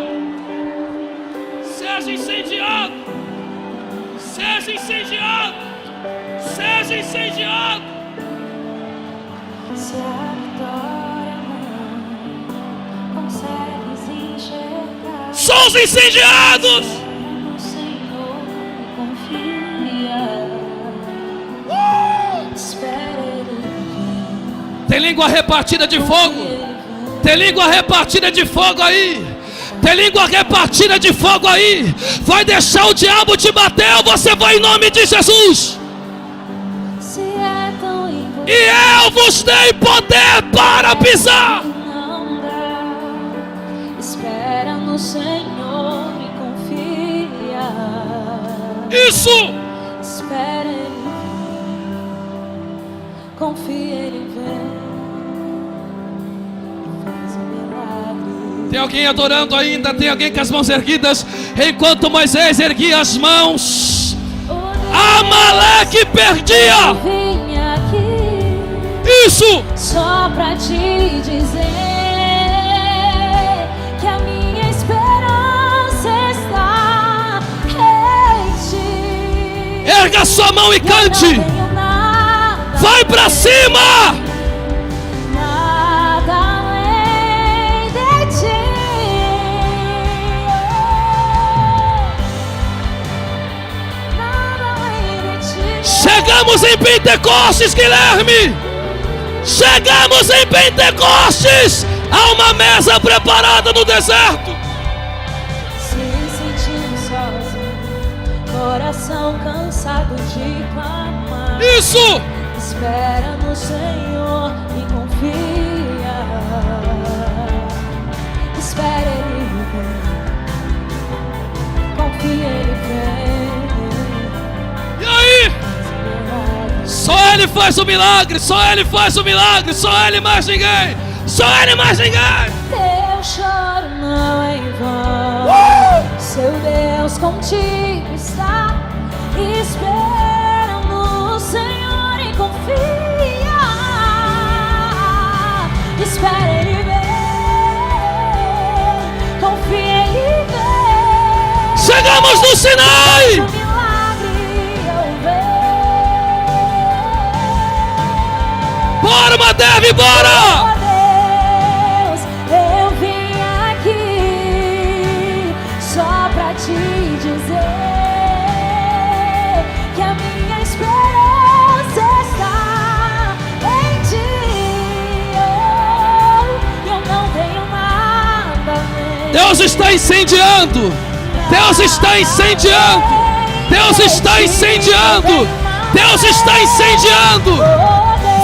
Speaker 1: seja incendiado, seja incendiado, seja incendiado.
Speaker 2: Se a vitória não consegues enxergar,
Speaker 1: São os incendiados.
Speaker 2: no Senhor confia. Espera Ele vir.
Speaker 1: Tem língua repartida de fogo. Tem língua repartida de fogo aí. Tem língua repartida de fogo aí. Vai deixar o diabo te bater ou você vai em nome de Jesus?
Speaker 2: Se é tão impossível,
Speaker 1: E eu vos dei poder para pisar.
Speaker 2: não dá. Espera no Senhor e confia.
Speaker 1: Isso.
Speaker 2: Espera Ele vir. Confia Ele vem. Faz um milagre.
Speaker 1: Tem alguém adorando ainda? Tem alguém com as mãos erguidas? Enquanto Moisés erguia as mãos, Amaleque perdia.
Speaker 2: Vim aqui
Speaker 1: Isso.
Speaker 2: só pra te dizer que a minha esperança está em ti.
Speaker 1: Erga sua mão e
Speaker 2: Eu
Speaker 1: cante.
Speaker 2: não tenho nada,
Speaker 1: Vai pra cima.
Speaker 2: nada além de ti. Nada além de ti.
Speaker 1: Chegamos Chegamos em Pentecostes, Guilherme. Chegamos em Pentecostes. Há uma mesa preparada no deserto.
Speaker 2: Se sentindo sozinho, coração cansado de clamar.
Speaker 1: Isso.
Speaker 2: Espera no Senhor e confia. Espera Ele vem. Confia Ele vem.
Speaker 1: E aí? Só Ele faz o milagre. Só Ele faz o milagre. Só Ele, mais ninguém. Só Ele, mais ninguém.
Speaker 2: Teu choro não é em vão. Seu Deus contigo está. Espera no Senhor e confia. Espera Ele ver. Confia Ele ver.
Speaker 1: Chegamos no Sinai.
Speaker 2: O milagre eu vejo.
Speaker 1: Bora, Madev, bora.
Speaker 2: Te dizer que a minha esperança está em ti. Eu não tenho nada além.
Speaker 1: Deus está incendiando. Deus está incendiando. Deus está incendiando. Deus está incendiando.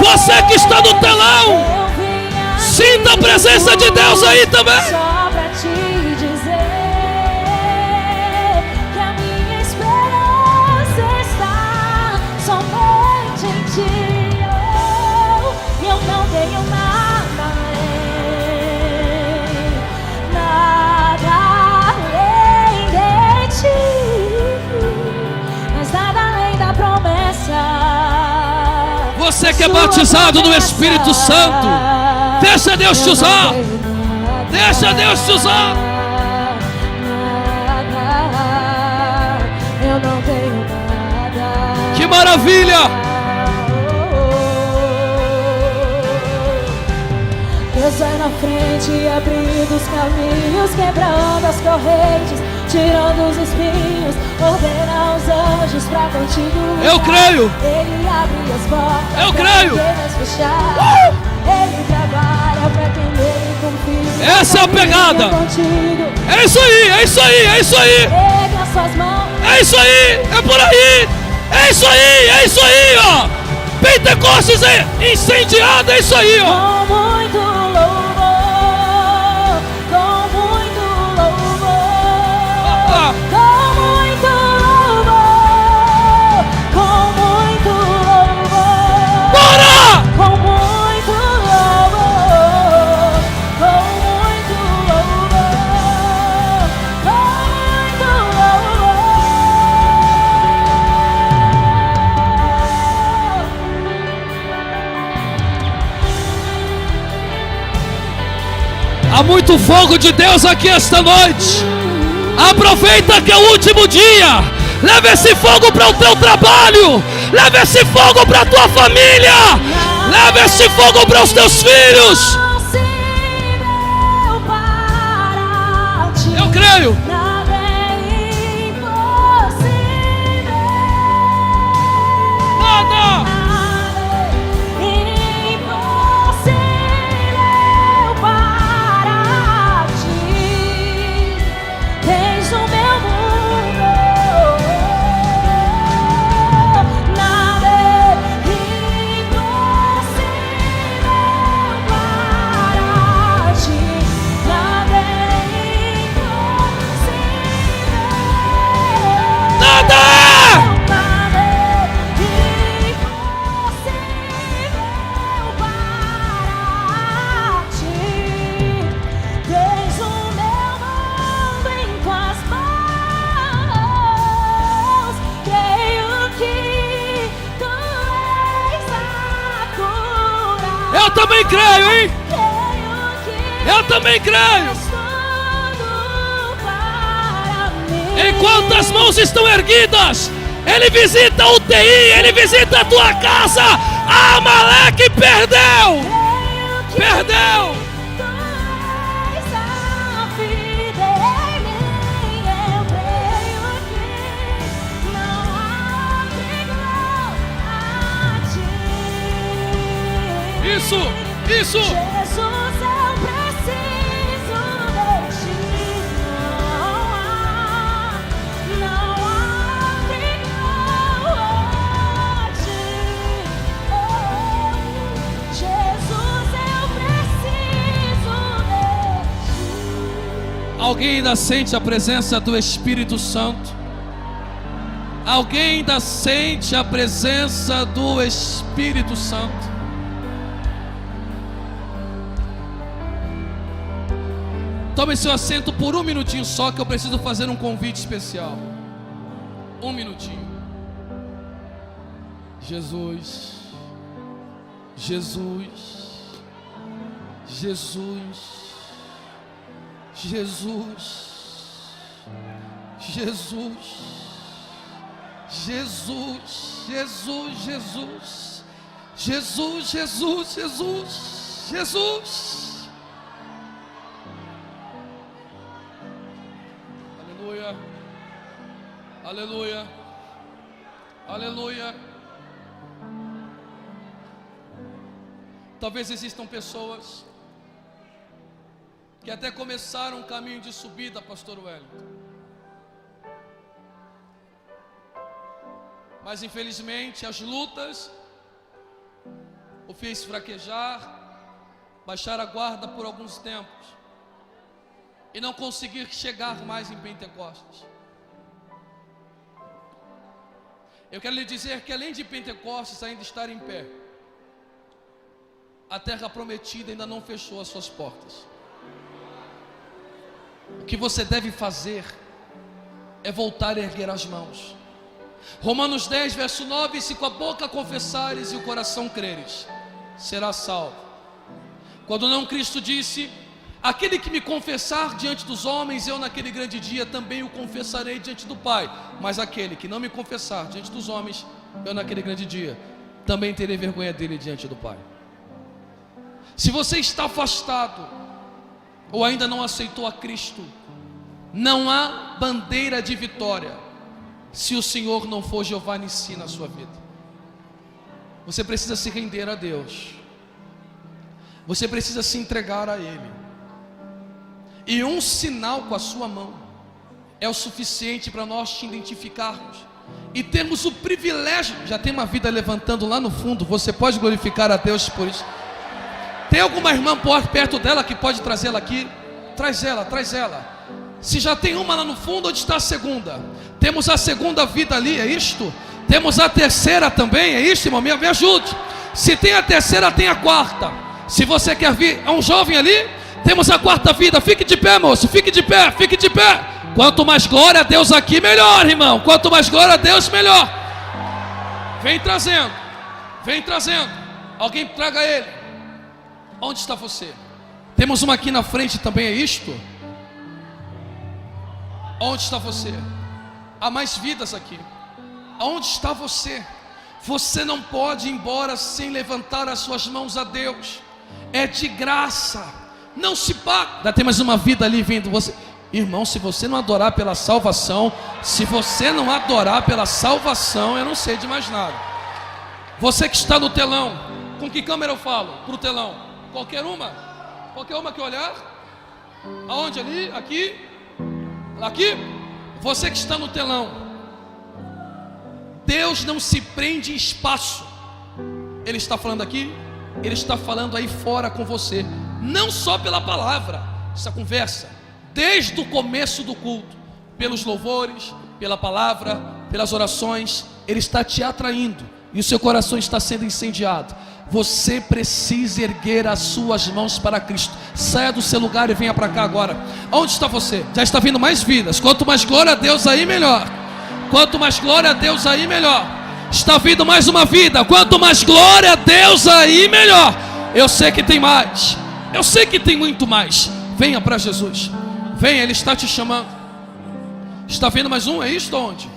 Speaker 1: Você que está no telão, sinta a presença de Deus aí também.
Speaker 2: Só pra te dizer que a minha esperança está somente em ti. Eu não tenho nada além de ti, mas nada além da promessa.
Speaker 1: Você que é batizado no Espírito Santo, deixa Deus te usar. Deixa Deus te usar.
Speaker 2: Eu não tenho nada.
Speaker 1: Que maravilha!
Speaker 2: Deus vai na frente, abrindo os caminhos, quebrando as correntes, tirando os espinhos, ordena os anjos pra contigo.
Speaker 1: Eu creio.
Speaker 2: Ele abre as portas.
Speaker 1: Eu creio.
Speaker 2: Fechar. Ele trabalha pra quem nele confia.
Speaker 1: Essa é a pegada. É isso aí, é isso aí, é isso aí.
Speaker 2: Erga suas mãos.
Speaker 1: É isso aí, é por aí. É isso aí, é isso aí, ó. Pentecostes é incendiado, é isso aí, ó.
Speaker 2: Com muito louvor, com muito louvor, com muito louvor, com muito louvor.
Speaker 1: Bora!
Speaker 2: Com muito louvor, com muito louvor, com muito louvor.
Speaker 1: Há muito fogo de Deus aqui esta noite. Aproveita que é o último dia. Leva esse fogo para o teu trabalho. Leva esse fogo para a tua família. Leva esse fogo para os teus filhos. Eu creio.
Speaker 2: Nada é impossível.
Speaker 1: Nada.
Speaker 2: Nada é impossível para ti. Tens o meu mundo. Nada é impossível para ti. Nada é impossível.
Speaker 1: Nada.
Speaker 2: Nada é impossível para ti. Tens o meu mundo em tuas mãos. Creio que tu és a cura.
Speaker 1: Eu também creio, hein?
Speaker 2: Creio que
Speaker 1: Eu também creio.
Speaker 2: és tudo para mim.
Speaker 1: Enquanto as mãos estão erguidas, Ele visita a UTI, Ele visita a tua casa. A Amaleque perdeu.
Speaker 2: Creio que
Speaker 1: Perdeu.
Speaker 2: tu és a vida em mim. Eu creio que não há perigo
Speaker 1: Isso, isso.
Speaker 2: Jesus, eu preciso de ti. Não abre hoje. Jesus, eu preciso de ti.
Speaker 1: Alguém ainda sente a presença do Espírito Santo? Alguém ainda sente a presença do Espírito Santo? Tome seu assento por um minutinho só, que eu preciso fazer um convite especial. Um minutinho. Jesus, Jesus, Jesus, Jesus, Jesus. Jesus, Jesus, Jesus, Jesus, Jesus, Jesus, Jesus. Aleluia, aleluia, aleluia. Talvez existam pessoas que até começaram um caminho de subida, pastor Wellington, mas infelizmente as lutas o fez fraquejar, baixar a guarda por alguns tempos e não conseguir chegar mais em Pentecostes. Eu quero lhe dizer que além de Pentecostes ainda estar em pé, a terra prometida ainda não fechou as suas portas. O que você deve fazer é voltar a erguer as mãos. Romanos 10, verso 9: se com a boca confessares e o coração creres, serás salvo. Quando não, Cristo disse: aquele que me confessar diante dos homens, eu naquele grande dia também o confessarei diante do Pai. Mas aquele que não me confessar diante dos homens, eu naquele grande dia também terei vergonha dele diante do Pai. Se você está afastado ou ainda não aceitou a Cristo, não há bandeira de vitória se o Senhor não for Jeová Nissi na sua vida. Você precisa se render a Deus. Você precisa se entregar a Ele. E um sinal com a sua mão é o suficiente para nós te identificarmos e termos o privilégio. Já tem uma vida levantando lá no fundo. Você pode glorificar a Deus por isso. Tem alguma irmã perto dela que pode trazê-la aqui? Traz ela, traz ela. Se já tem uma lá no fundo, onde está a segunda? Temos a segunda vida ali, é isto? Temos a terceira também, é isto, irmão? Me ajude. Se tem a terceira, tem a quarta. Se você quer vir, é um jovem ali? Temos a quarta vida. Fique de pé, moço, fique de pé, fique de pé. Quanto mais glória a Deus aqui, melhor, irmão. Quanto mais glória a Deus, melhor. Vem trazendo, vem trazendo. Alguém traga ele. Onde está você? Temos uma aqui na frente também, é isto? Onde está você? Há mais vidas aqui. Aonde está você? Você não pode ir embora sem levantar as suas mãos a Deus. É de graça. Não se paga. Ainda tem mais uma vida ali vindo. Você, irmão, se você não adorar pela salvação, se você não adorar pela salvação, eu não sei de mais nada. Você que está no telão, com que câmera eu falo? Para o telão? Qualquer uma? Qualquer uma que olhar? Aonde? Ali? Aqui? Aqui? Você que está no telão, Deus não se prende em espaço. Ele está falando aqui, Ele está falando aí fora com você. Não só pela palavra, essa conversa, desde o começo do culto, pelos louvores, pela palavra, pelas orações, Ele está te atraindo e o seu coração está sendo incendiado. Você precisa erguer as suas mãos para Cristo. Saia do seu lugar e venha para cá agora. Onde está você? Já está vindo mais vidas. Quanto mais glória a Deus aí, melhor. Quanto mais glória a Deus aí, melhor. Está vindo mais uma vida. Quanto mais glória a Deus aí, melhor. Eu sei que tem mais. Eu sei que tem muito mais. Venha para Jesus. Venha, Ele está te chamando. Está vindo mais um? É isto onde?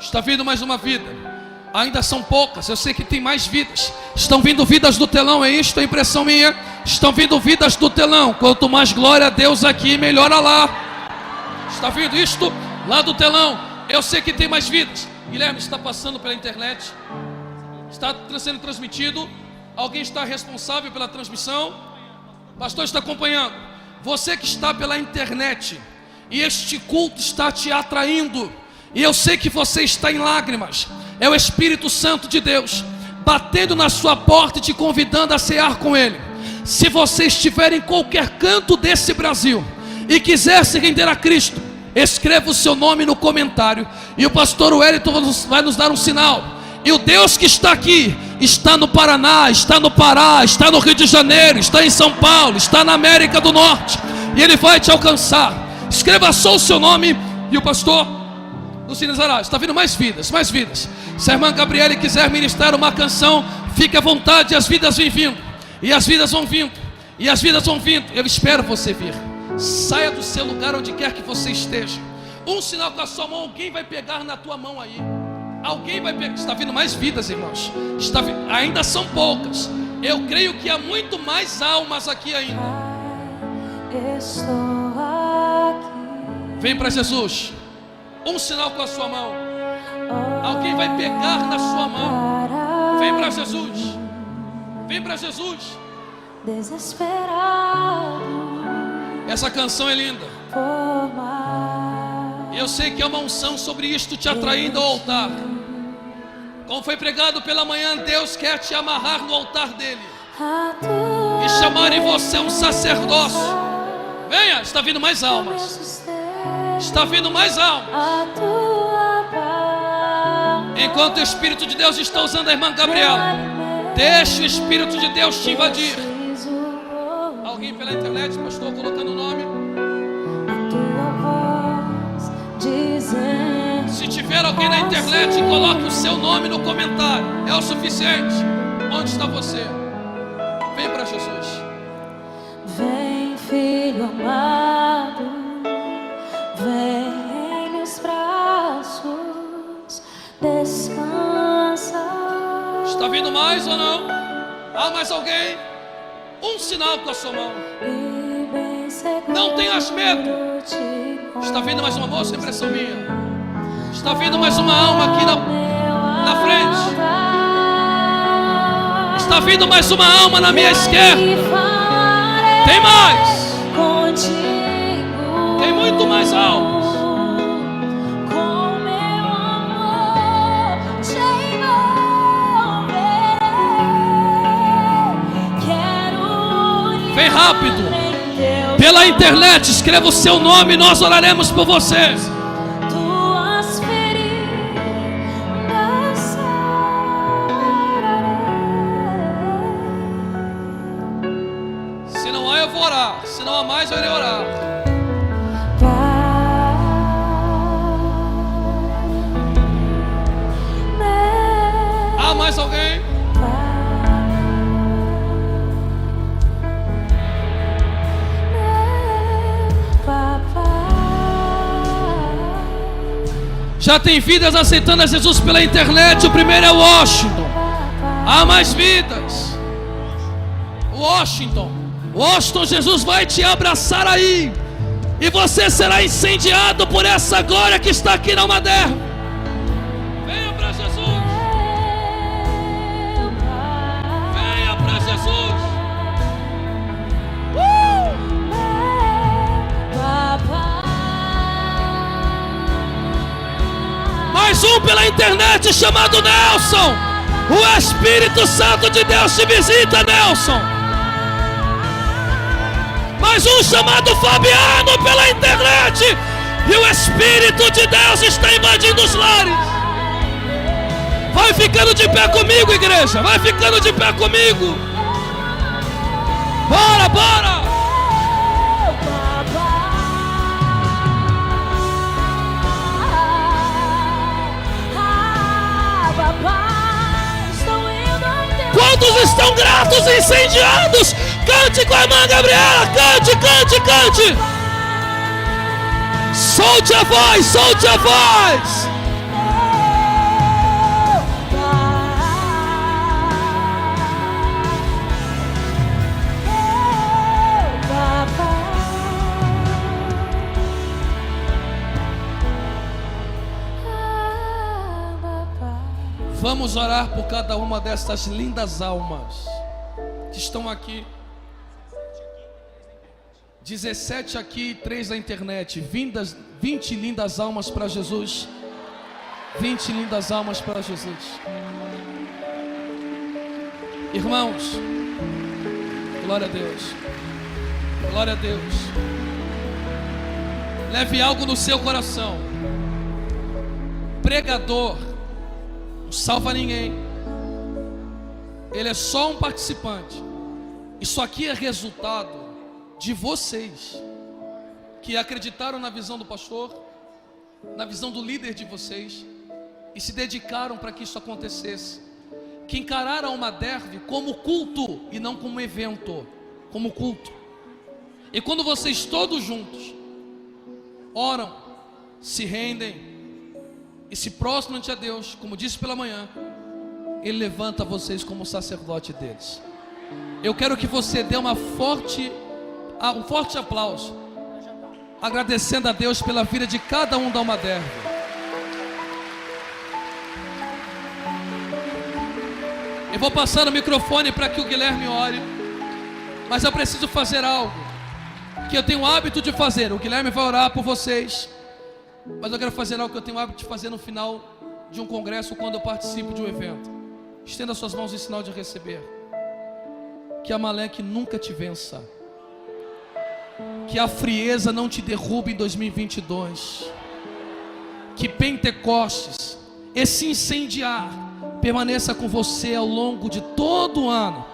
Speaker 1: Está vindo mais uma vida. Ainda são poucas, eu sei que tem mais vidas. Estão vindo vidas do telão, é isto a impressão minha? Estão vindo vidas do telão. Quanto mais glória a Deus aqui, melhora lá. Está vindo isto lá do telão. Eu sei que tem mais vidas. Guilherme, está passando pela internet, está sendo transmitido. Alguém está responsável pela transmissão? O pastor está acompanhando. Você que está pela internet e este culto está te atraindo, e eu sei que você está em lágrimas, é o Espírito Santo de Deus batendo na sua porta e te convidando a cear com Ele. Se você estiver em qualquer canto desse Brasil e quiser se render a Cristo, escreva o seu nome no comentário, e o pastor Wellington vai nos dar um sinal. E o Deus que está aqui está no Paraná, está no Pará, está no Rio de Janeiro, está em São Paulo, está na América do Norte, e Ele vai te alcançar. Escreva só o seu nome e o pastor Lucinizará. Está vindo mais vidas, mais vidas. Se a irmã Gabriele quiser ministrar uma canção, fique à vontade, as vidas vêm vindo, e as vidas vão vindo, e as vidas vão vindo. Eu espero você vir. Saia do seu lugar onde quer que você esteja. Um sinal com a sua mão, alguém vai pegar na tua mão aí. Alguém vai pegar. Está vindo mais vidas, irmãos. Ainda são poucas. Eu creio que há muito mais almas aqui ainda.
Speaker 2: Estou aqui.
Speaker 1: Vem para Jesus. Um sinal com a sua mão. Alguém vai pegar na sua mão. Vem para Jesus. Vem para Jesus.
Speaker 2: Desesperado.
Speaker 1: Essa canção é linda. Eu sei que há uma unção sobre isto te atraindo ao altar. Como foi pregado pela manhã, Deus quer te amarrar no altar dele e chamar em você um sacerdócio. Venha, está vindo mais almas. Está vindo mais almas. Enquanto o Espírito de Deus está usando a irmã Gabriela, deixe o Espírito de Deus te invadir. Alguém pela internet, pastor, colocando o nome. Se tiver alguém na internet, coloque o seu nome no comentário. É o suficiente. Onde está você? Vem para Jesus.
Speaker 2: Vem, filho amado, vem em meus braços, descansa.
Speaker 1: Está vindo mais ou não? Há mais alguém? Um sinal com a sua mão. Não tenhas medo. Está vindo mais uma moça, impressão minha. Está vindo mais uma alma aqui na frente. Está vindo mais uma alma na minha esquerda. Tem mais. Tem muito mais almas. Vem rápido. Pela internet, escreva o seu nome e nós oraremos por vocês.
Speaker 2: Tuas feridas sararei.
Speaker 1: Se não há, eu vou orar. Se não há mais, eu irei orar. Há mais alguém? Já tem vidas aceitando a Jesus pela internet. O primeiro é Washington. Há mais vidas. Washington, Jesus vai te abraçar aí. E você será incendiado por essa glória que está aqui na Madeira. Venha para Jesus. Venha para Jesus. Mais um pela internet chamado Nelson. O Espírito Santo de Deus te visita, Nelson. Mais um chamado Fabiano pela internet. E o Espírito de Deus está invadindo os lares. Vai ficando de pé comigo, igreja. Vai ficando de pé comigo. Bora, bora. Quantos estão gratos e incendiados? Cante com a irmã Gabriela. Cante, cante, cante. Solte a voz, solte a voz. Vamos orar por cada uma destas lindas almas. que estão aqui. 17 aqui e 3 na internet. 20 lindas almas para Jesus. 20 lindas almas para Jesus. Irmãos, glória a Deus. Glória a Deus. Leve algo no seu coração. Pregador não salva ninguém. Ele é só um participante. Isso aqui é resultado de vocês que acreditaram na visão do pastor, na visão do líder de vocês e se dedicaram para que isso acontecesse, que encararam uma derby como culto e não como evento, como culto. E quando vocês todos juntos oram, se rendem e se prostram ante a Deus, como disse pela manhã, Ele levanta vocês como sacerdote deles. Eu quero que você dê um forte aplauso, agradecendo a Deus pela vida de cada um da Almaderve. Eu vou passar o microfone para que o Guilherme ore, mas eu preciso fazer algo que eu tenho o hábito de fazer. O Guilherme vai orar por vocês, mas eu quero fazer algo que eu tenho o hábito de fazer no final de um congresso, quando eu participo de um evento. Estenda suas mãos em sinal de receber. Que Amaleque nunca te vença. Que a frieza não te derrube em 2022. Que Pentecostes, esse incendiar, permaneça com você ao longo de todo o ano.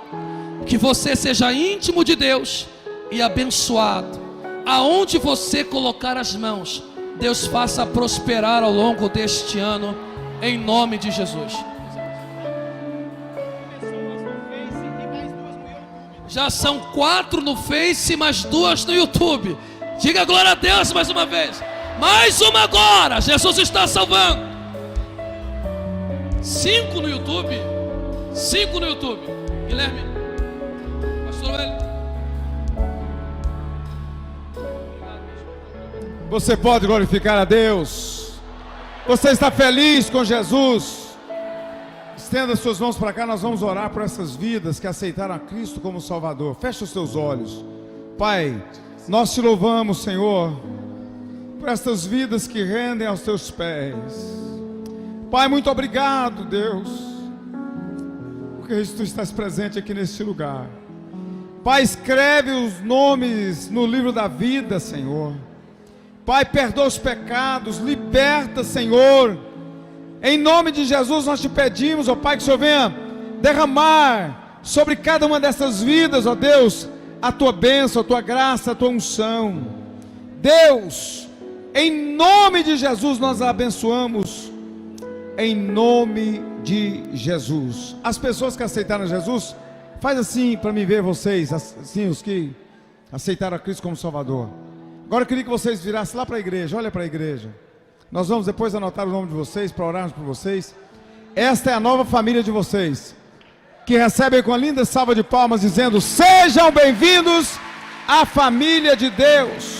Speaker 1: Que você seja íntimo de Deus e abençoado. Aonde você colocar as mãos, Deus faça prosperar ao longo deste ano, em nome de Jesus. Já são 4 no Face, mais 2 no YouTube. Diga glória a Deus mais uma vez. Mais uma agora. Jesus está salvando. 5 no YouTube. 5 no YouTube. Guilherme, pastor Hélio.
Speaker 3: Você pode glorificar a Deus. Você está feliz com Jesus? Estenda suas mãos para cá, nós vamos orar por essas vidas que aceitaram a Cristo como Salvador. Feche os teus olhos. Pai, nós te louvamos, Senhor, por estas vidas que rendem aos teus pés. Pai, muito obrigado, Deus, porque tu estás presente aqui neste lugar. Pai, escreve os nomes no livro da vida, Senhor. Pai, perdoa os pecados, liberta, Senhor. Em nome de Jesus nós te pedimos, ó Pai, que o Senhor venha derramar sobre cada uma dessas vidas, ó Deus, a tua bênção, a tua graça, a tua unção. Deus, em nome de Jesus nós a abençoamos, em nome de Jesus. As pessoas que aceitaram Jesus, faz assim para me ver vocês, assim, os que aceitaram a Cristo como Salvador. Agora eu queria que vocês virassem lá para a igreja, olha para a igreja. Nós vamos depois anotar o nome de vocês, para orarmos por vocês. Esta é a nova família de vocês, que recebem com a linda salva de palmas, dizendo: sejam bem-vindos à família de Deus.